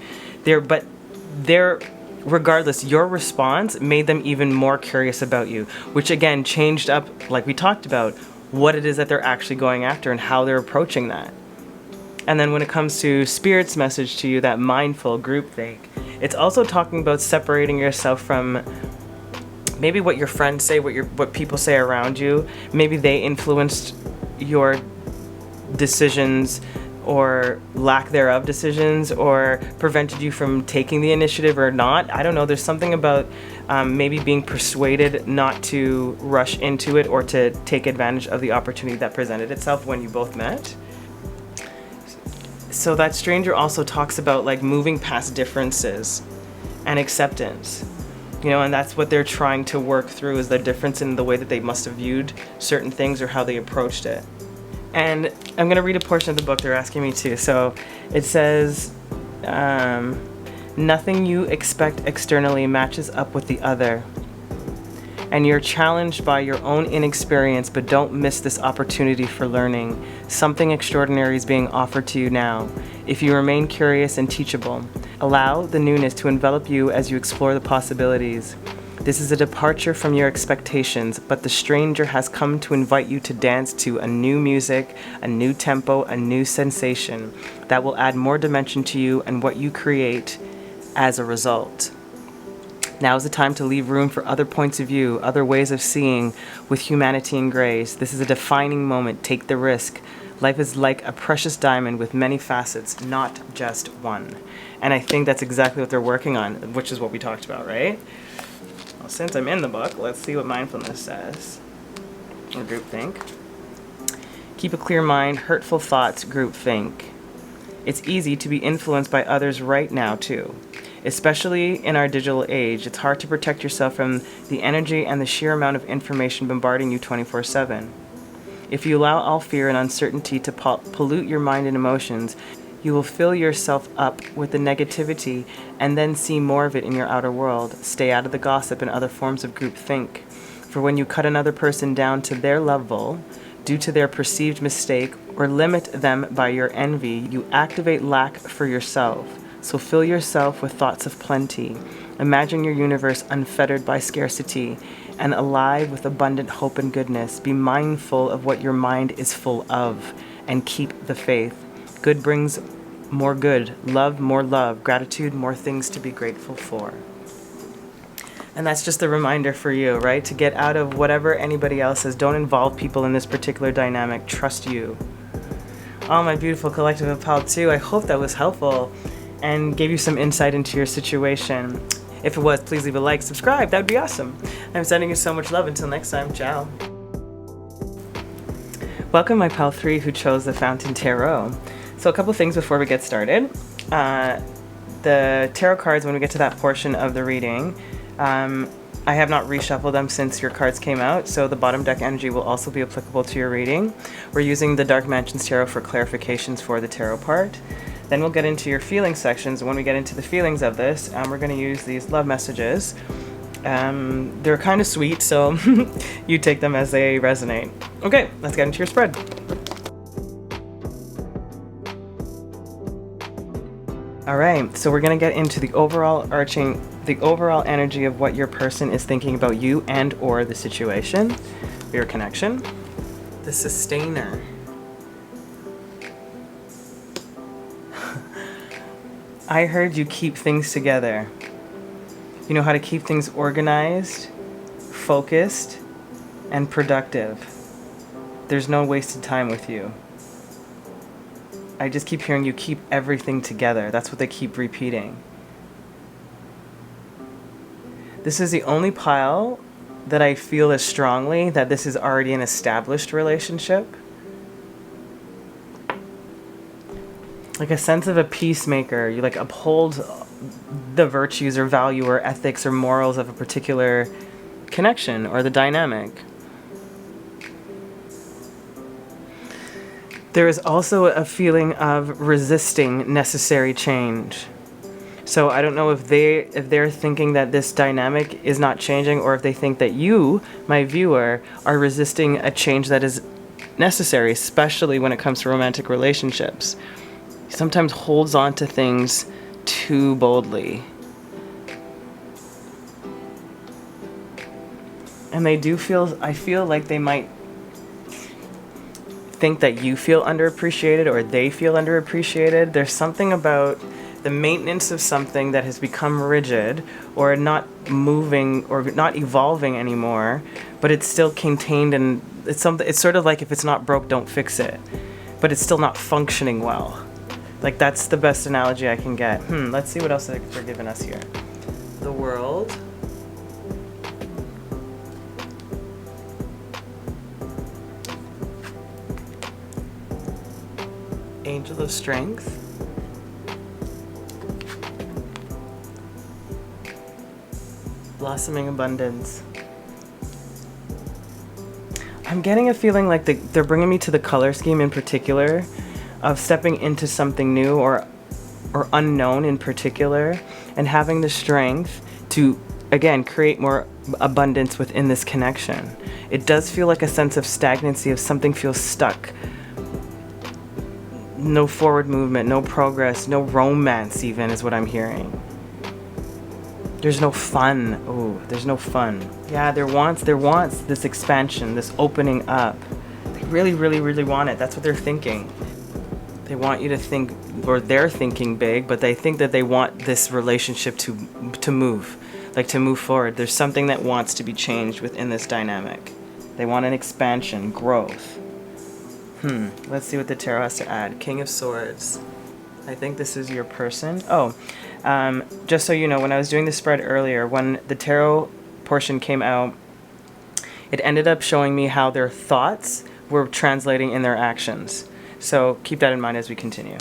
Regardless, your response made them even more curious about you, which again changed up, like we talked about, what it is that they're actually going after and how they're approaching that. And then when it comes to Spirit's message to you, that mindful groupthink, it's also talking about separating yourself from maybe what your friends say, what people say around you. Maybe they influenced your decisions or lack thereof decisions, or prevented you from taking the initiative or not. I don't know. There's something about maybe being persuaded not to rush into it or to take advantage of the opportunity that presented itself when you both met. So that stranger also talks about like moving past differences and acceptance, you know, and that's what they're trying to work through, is the difference in the way that they must have viewed certain things or how they approached it. And I'm going to read a portion of the book they're asking me to. So it says, nothing you expect externally matches up with the other. And you're challenged by your own inexperience, but don't miss this opportunity for learning. Something extraordinary is being offered to you now. If you remain curious and teachable, allow the newness to envelop you as you explore the possibilities. This is a departure from your expectations, but the stranger has come to invite you to dance to a new music, a new tempo, a new sensation that will add more dimension to you and what you create as a result. Now is the time to leave room for other points of view, other ways of seeing with humanity and grace. This is a defining moment. Take the risk. Life is like a precious diamond with many facets, not just one. And I think that's exactly what they're working on, which is what we talked about, right? Well, since I'm in the book, let's see what mindfulness says. Or groupthink. Keep a clear mind, hurtful thoughts, groupthink. It's easy to be influenced by others right now, too. Especially in our digital age, it's hard to protect yourself from the energy and the sheer amount of information bombarding you 24/7. If you allow all fear and uncertainty to pollute your mind and emotions, you will fill yourself up with the negativity and then see more of it in your outer world. Stay out of the gossip and other forms of groupthink. For when you cut another person down to their level, due to their perceived mistake, or limit them by your envy, you activate lack for yourself. So fill yourself with thoughts of plenty. Imagine your universe unfettered by scarcity and alive with abundant hope and goodness. Be mindful of what your mind is full of and keep the faith. Good brings more good. Love, more love. Gratitude, more things to be grateful for. And that's just a reminder for you, right? To get out of whatever anybody else says. Don't involve people in this particular dynamic. Trust you. Oh, my beautiful collective of Pal 2. I hope that was helpful and gave you some insight into your situation. If it was, please leave a like, subscribe. That would be awesome. I'm sending you so much love. Until next time, ciao. Welcome, my Pal 3 who chose the Fountain Tarot. So a couple things before we get started. The tarot cards, when we get to that portion of the reading, I have not reshuffled them since your cards came out, so the bottom deck energy will also be applicable to your reading. We're using the Dark Mansions Tarot for clarifications for the tarot part. Then we'll get into your feelings sections, and when we get into the feelings of this, we're going to use these love messages. They're kind of sweet, so you take them as they resonate. Okay, let's get into your spread. Alright, so we're going to get into the overall energy of what your person is thinking about you and or the situation, your connection. The Sustainer. I heard you keep things together. You know how to keep things organized, focused, and productive. There's no wasted time with you. I just keep hearing you keep everything together. That's what they keep repeating. This is the only pile that I feel as strongly that this is already an established relationship. like a sense of a peacemaker. You like uphold the virtues or value or ethics or morals of a particular connection or the dynamic. There is also a feeling of resisting necessary change. So I don't know if they're thinking that this dynamic is not changing, or if they think that you, my viewer, are resisting a change that is necessary, especially when it comes to romantic relationships. Sometimes holds on to things too boldly. And I feel like they might think that you feel underappreciated or they feel underappreciated. There's something about the maintenance of something that has become rigid or not moving or not evolving anymore, but it's still contained, and it's sort of like if it's not broke, don't fix it, but it's still not functioning well. Like, that's the best analogy I can get. Let's see what else they're giving us here. The World. Angel of Strength. Blossoming Abundance. I'm getting a feeling like they're bringing me to the color scheme in particular, of stepping into something new or unknown in particular, and having the strength to, again, create more abundance within this connection. It does feel like a sense of stagnancy, of something feels stuck. No forward movement, no progress, no romance even is what I'm hearing. There's no fun. Oh, there's no fun. Yeah, there wants this expansion, this opening up. They really, really, really want it. That's what they're thinking. They want you to think, or they're thinking big, but they think that they want this relationship to move, like to move forward. There's something that wants to be changed within this dynamic. They want an expansion, growth. Let's see what the tarot has to add. King of Swords. I think this is your person. Just so you know, when I was doing the spread earlier, when the tarot portion came out, it ended up showing me how their thoughts were translating in their actions. So keep that in mind as we continue.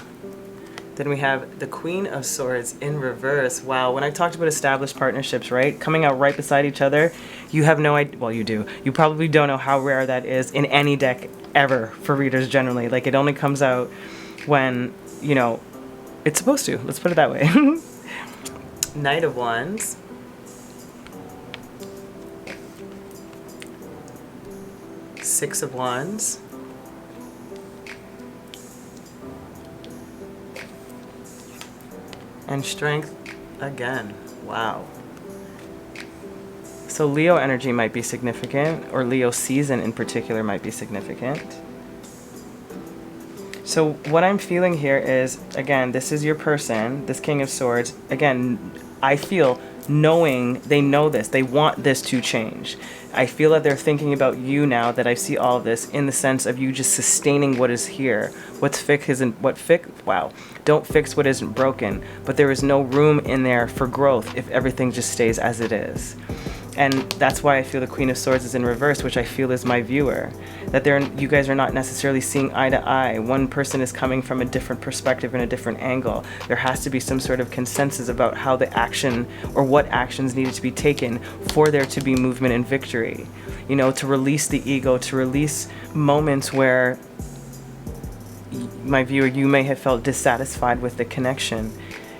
Then we have the Queen of Swords in reverse. Wow, when I talked about established partnerships, right? Coming out right beside each other, you have no idea. Well, you do. You probably don't know how rare that is in any deck ever for readers generally. Like, it only comes out when, you know, it's supposed to. Let's put it that way. Knight of Wands. Six of Wands. And Strength again. Wow. So Leo energy might be significant, or Leo season in particular might be significant. So what I'm feeling here is, again, this is your person, this King of Swords. Again, I feel knowing, they know this, they want this to change. I feel that they're thinking about you now that I see all of this, in the sense of you just sustaining what is here. What's fixed isn't what fix. Wow. Don't fix what isn't broken. But there is no room in there for growth if everything just stays as it is. And that's why I feel the Queen of Swords is in reverse, which I feel is my viewer. That you guys are not necessarily seeing eye to eye. One person is coming from a different perspective and a different angle. There has to be some sort of consensus about how the action, or what actions needed to be taken for there to be movement and victory. You know, to release the ego, to release moments where, my viewer, you may have felt dissatisfied with the connection.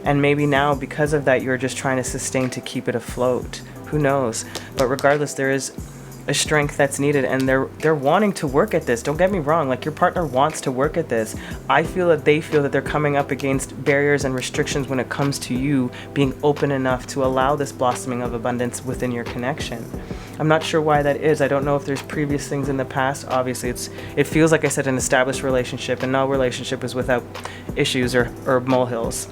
And maybe now, because of that, you're just trying to sustain to keep it afloat. Who knows? But regardless, there is a strength that's needed, and they're wanting to work at this. Don't get me wrong, like, your partner wants to work at this. I feel that they feel that they're coming up against barriers and restrictions when it comes to you being open enough to allow this blossoming of abundance within your connection. I'm not sure why that is. I don't know if there's previous things in the past. Obviously, it feels, like I said, an established relationship, and no relationship is without issues or molehills.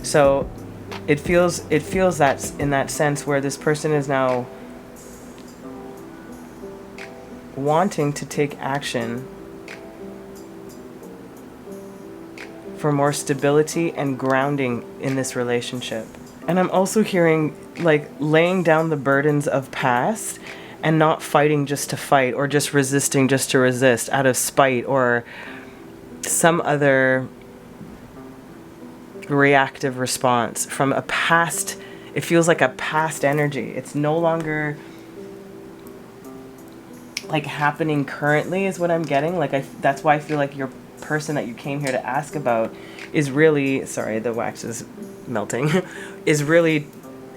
So it feels that in that sense, where this person is now wanting to take action for more stability and grounding in this relationship. And I'm also hearing, like, laying down the burdens of past and not fighting just to fight, or just resisting just to resist out of spite or some other reactive response from a past. It feels like a past energy. It's no longer like happening currently is what I'm getting. Like that's why I feel like your person that you came here to ask about is really, sorry, the wax is melting, is really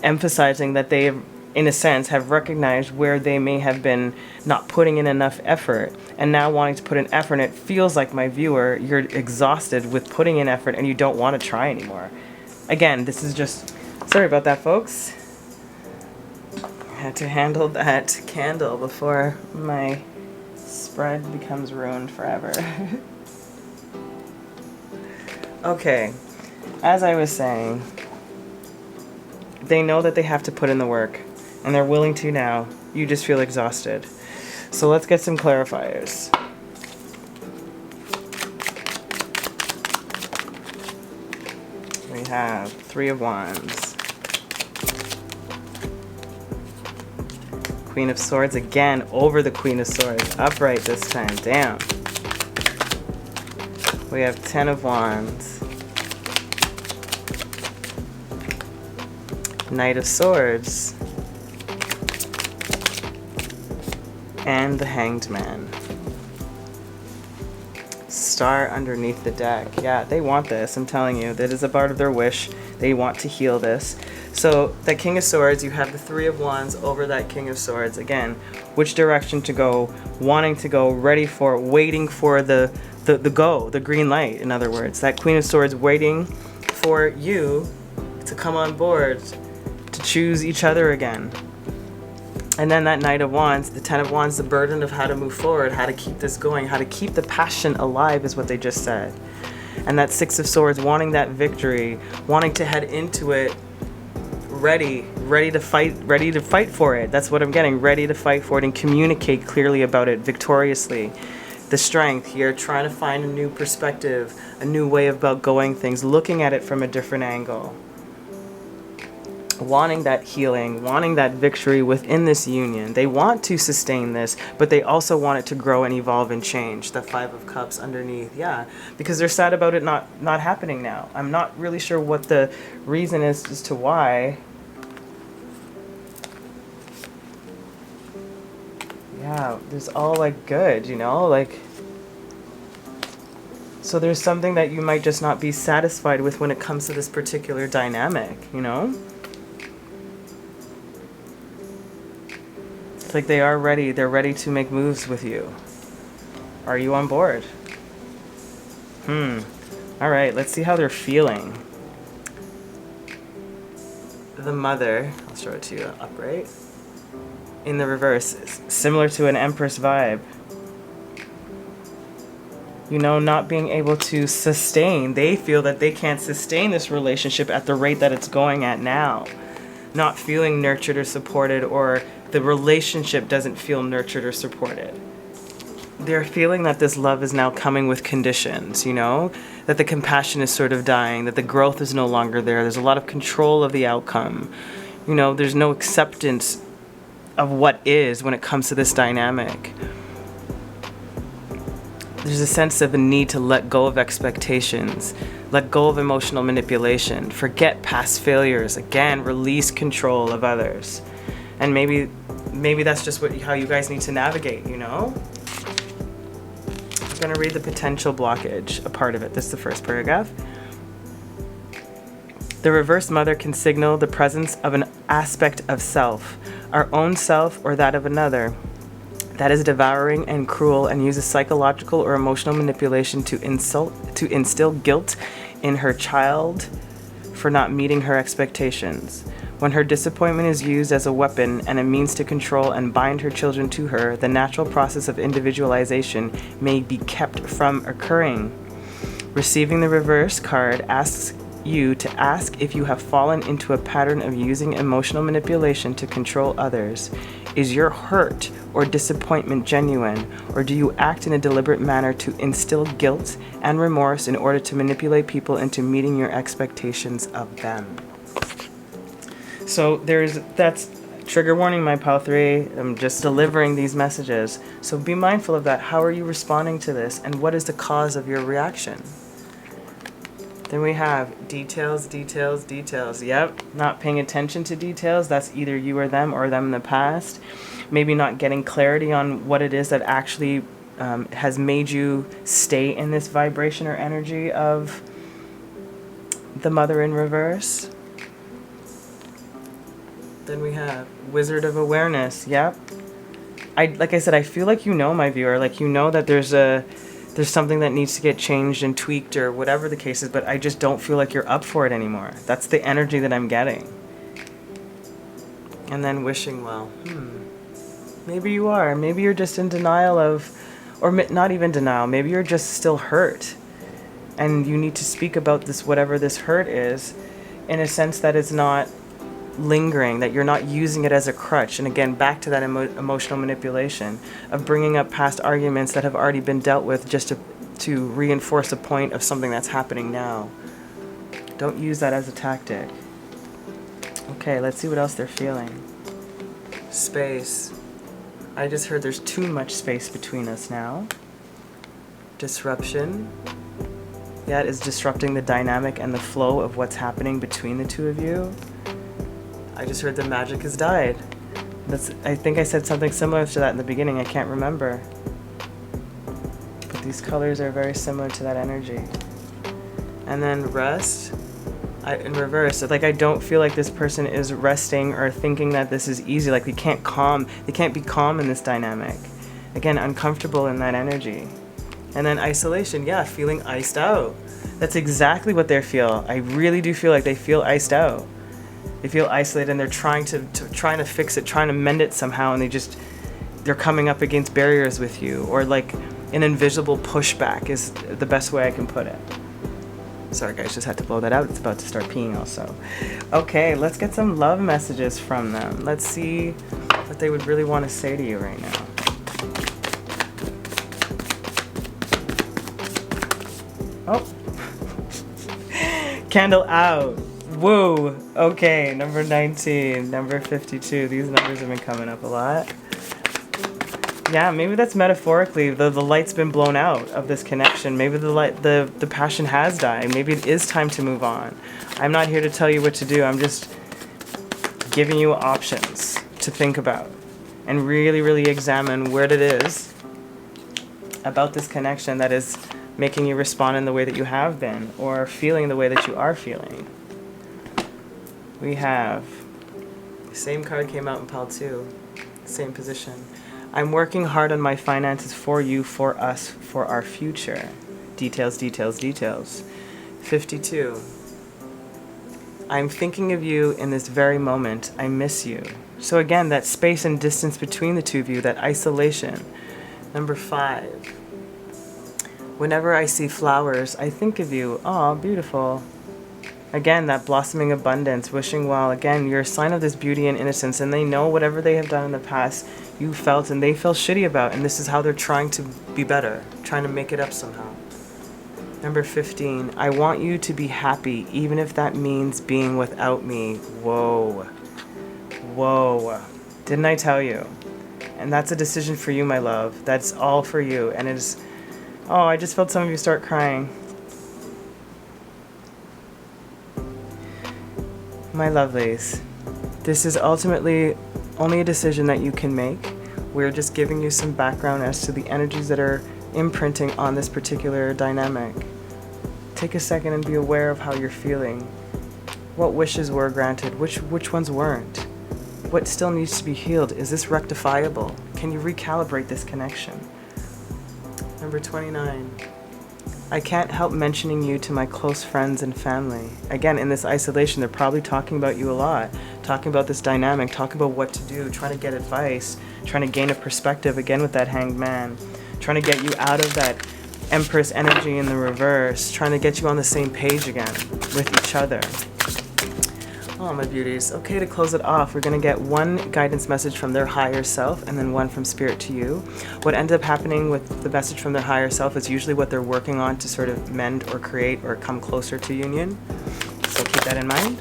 emphasizing that they, in a sense, have recognized where they may have been not putting in enough effort and now wanting to put in effort. And it feels like, my viewer, you're exhausted with putting in effort and you don't want to try anymore. Again, this is just, sorry about that, folks. I had to handle that candle before my spread becomes ruined forever. Okay, as I was saying, they know that they have to put in the work, and they're willing to now. You just feel exhausted. So let's get some clarifiers. We have Three of Wands. Queen of Swords again over the Queen of Swords. Upright this time. Damn. We have Ten of Wands. Knight of Swords. And the Hanged Man. Star underneath the deck. Yeah, they want this. I'm telling you. That is a part of their wish. They want to heal this. So, that King of Swords, you have the Three of Wands over that King of Swords. Again, which direction to go, wanting to go, ready for, waiting for the green light, in other words. That Queen of Swords waiting for you to come on board, to choose each other again. And then that Knight of Wands, the Ten of Wands, the burden of how to move forward, how to keep this going, how to keep the passion alive is what they just said. And that Six of Swords, wanting that victory, wanting to head into it ready to fight for it. That's what I'm getting, ready to fight for it and communicate clearly about it victoriously. The Strength here, trying to find a new perspective, a new way about going things, looking at it from a different angle. Wanting that healing, wanting that victory within this union. They want to sustain this, but they also want it to grow and evolve and change. The Five of Cups underneath, yeah, because they're sad about it not happening now. I'm not really sure what the reason is as to why. Yeah, there's all like good, you know, like, so there's something that you might just not be satisfied with when it comes to this particular dynamic, you know? It's like they are ready, they're ready to make moves with you. Are you on board? All right, let's see how they're feeling. The Mother, I'll show it to you upright. In the reverse, similar to an Empress vibe. You know, not being able to sustain. They feel that they can't sustain this relationship at the rate that it's going at now. Not feeling nurtured or supported, or the relationship doesn't feel nurtured or supported. They're feeling that this love is now coming with conditions, you know? That the compassion is sort of dying, that the growth is no longer there. There's a lot of control of the outcome. You know, there's no acceptance of what is when it comes to this dynamic. There's a sense of a need to let go of expectations, let go of emotional manipulation, forget past failures, again, release control of others. And maybe that's just how you guys need to navigate, you know? I'm gonna read the potential blockage, a part of it. This is the first paragraph. The reverse Mother can signal the presence of an aspect of self, our own self or that of another, that is devouring and cruel and uses psychological or emotional manipulation to instill guilt in her child for not meeting her expectations. When her disappointment is used as a weapon and a means to control and bind her children to her, the natural process of individualization may be kept from occurring. Receiving the reverse card asks you to ask if you have fallen into a pattern of using emotional manipulation to control others. Is your hurt or disappointment genuine, or do you act in a deliberate manner to instill guilt and remorse in order to manipulate people into meeting your expectations of them? So that's trigger warning, my pal 3. I'm just delivering these messages. So be mindful of that. How are you responding to this, and what is the cause of your reaction? Then we have details, details, details. Yep, not paying attention to details. That's either you or them in the past. Maybe not getting clarity on what it is that actually has made you stay in this vibration or energy of the mother in reverse. Then we have Wizard of Awareness. Yep. Like I said, I feel like you know, my viewer, like you know that there's something that needs to get changed and tweaked or whatever the case is, but I just don't feel like you're up for it anymore. That's the energy that I'm getting. And then wishing well. Maybe you are. Maybe you're just in denial of, or not even denial. Maybe you're just still hurt. And you need to speak about this, whatever this hurt is, in a sense that it's not lingering, that you're not using it as a crutch. And again, back to that emotional manipulation of bringing up past arguments that have already been dealt with just to reinforce a point of something that's happening now. Don't use that as a tactic. Okay, let's see what else they're feeling. Space. I just heard there's too much space between us now. Disruption. Yeah, it is disrupting the dynamic and the flow of what's happening between the two of you. I just heard the magic has died. I think I said something similar to that in the beginning. I can't remember. But these colors are very similar to that energy. And then rest. In reverse, like I don't feel like this person is resting or thinking that this is easy. Like they can't be calm in this dynamic. Again, uncomfortable in that energy. And then isolation, yeah, feeling iced out. That's exactly what they feel. I really do feel like they feel iced out. They feel isolated and they're trying to fix it, trying to mend it somehow, and they're coming up against barriers with you, or like an invisible pushback is the best way I can put it. Sorry guys, just had to blow that out. It's about to start peeing also. Okay, let's get some love messages from them. Let's see what they would really want to say to you right now. Oh. Candle out. Woo. Okay, number 19, number 52. These numbers have been coming up a lot. Yeah, maybe that's metaphorically the light's been blown out of this connection. Maybe the passion has died. Maybe it is time to move on. I'm not here to tell you what to do. I'm just giving you options to think about and really, really examine what it is about this connection that is making you respond in the way that you have been, or feeling the way that you are feeling. We have, the same card came out in pile 2, same position. I'm working hard on my finances for you, for us, for our future. Details, details, details. 52. I'm thinking of you in this very moment. I miss you. So again, that space and distance between the two of you, that isolation. Number 5. Whenever I see flowers, I think of you. Aw, beautiful. Again, that blossoming abundance, wishing well. Again, you're a sign of this beauty and innocence, and they know whatever they have done in the past, you felt and they feel shitty about, and this is how they're trying to be better, trying to make it up somehow. Number 15, I want you to be happy, even if that means being without me. Whoa. Whoa. Didn't I tell you? And that's a decision for you, my love. That's all for you. And it is, oh, I just felt some of you start crying. My lovelies, this is ultimately only a decision that you can make. We're just giving you some background as to the energies that are imprinting on this particular dynamic. Take a second and be aware of how you're feeling. What wishes were granted? Which ones weren't? What still needs to be healed? Is this rectifiable? Can you recalibrate this connection? Number 29. I can't help mentioning you to my close friends and family. Again, in this isolation, they're probably talking about you a lot, talking about this dynamic, talking about what to do, trying to get advice, trying to gain a perspective, again with that Hanged Man, trying to get you out of that Empress energy in the reverse, trying to get you on the same page again with each other. Oh, my beauties. Okay, to close it off, we're going to get one guidance message from their higher self and then one from spirit to you. What ends up happening with the message from their higher self is usually what they're working on to sort of mend or create or come closer to union. So keep that in mind.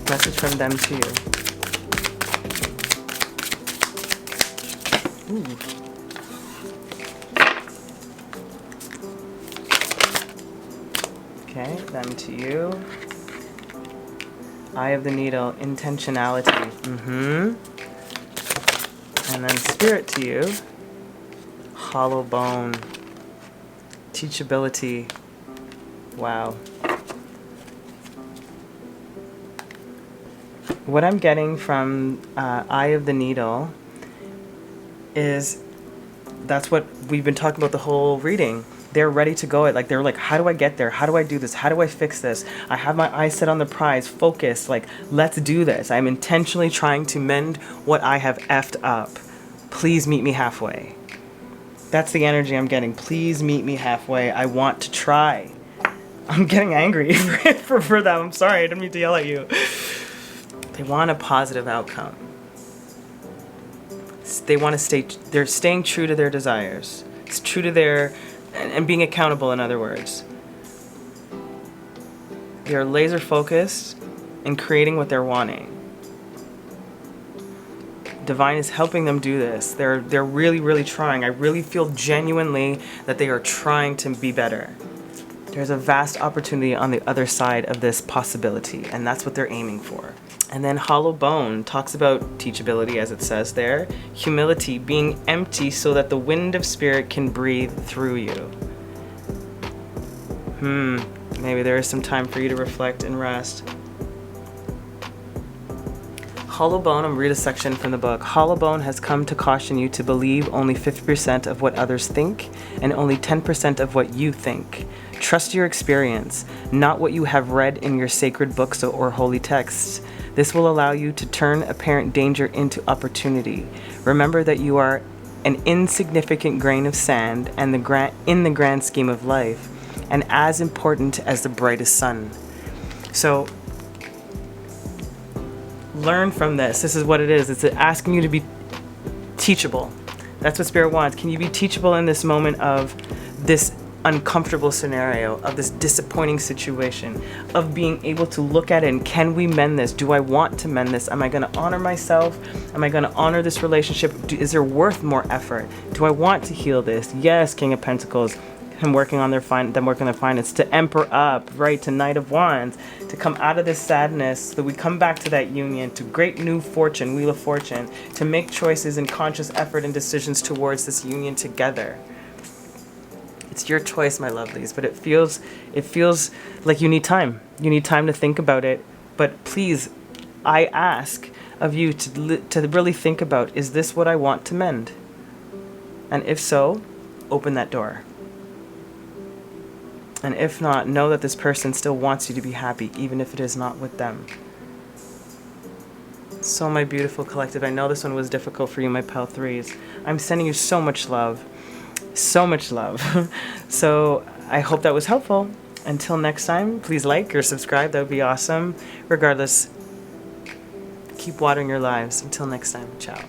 Message from them to you. Ooh. Okay, then to you. Eye of the Needle, intentionality. And then Spirit to you. Hollow bone. Teachability. Wow. What I'm getting from Eye of the Needle is that's what we've been talking about the whole reading. They're ready to go. Like, they're like, how do I get there? How do I do this? How do I fix this? I have my eyes set on the prize, focus, like, let's do this. I'm intentionally trying to mend what I have effed up. Please meet me halfway. That's the energy I'm getting. Please meet me halfway. I want to try. I'm getting angry for them. I'm sorry. I didn't mean to yell at you. They want a positive outcome. They want to stay, they're staying true to their desires. It's true to their, and being accountable, in other words. They're laser focused in creating what they're wanting. Divine is helping them do this. They're really, really trying. I really feel genuinely that they are trying to be better. There's a vast opportunity on the other side of this possibility, and that's what they're aiming for. And then Hollow Bone talks about teachability, as it says there. Humility, being empty so that the wind of spirit can breathe through you. Maybe there is some time for you to reflect and rest. Hollow Bone, I'm read a section from the book. Hollow Bone has come to caution you to believe only 50% of what others think and only 10% of what you think. Trust your experience, not what you have read in your sacred books or holy texts. This will allow you to turn apparent danger into opportunity. Remember that you are an insignificant grain of sand and in the grand scheme of life, and as important as the brightest sun. So, learn from this. This is what it is. It's asking you to be teachable. That's what Spirit wants. Can you be teachable in this moment of this uncomfortable scenario, of this disappointing situation, of being able to look at it and can we mend this? Do I want to mend this? Am I going to honor myself? Am I going to honor this relationship? Is there worth more effort? Do I want to heal this? Yes, King of Pentacles. Him working on their finance, to Emperor up, right, to Knight of Wands, to come out of this sadness, so that we come back to that union, to great new fortune, Wheel of Fortune, to make choices and conscious effort and decisions towards this union together. It's your choice, my lovelies, but it feels like you need time. You need time to think about it. But please, I ask of you to really think about, is this what I want to mend? And if so, open that door. And if not, know that this person still wants you to be happy, even if it is not with them. So my beautiful collective, I know this one was difficult for you, my pal threes. I'm sending you so much love. So much love. So I hope that was helpful. Until next time, please like or subscribe. That would be awesome. Regardless, keep watering your lives. Until next time, ciao.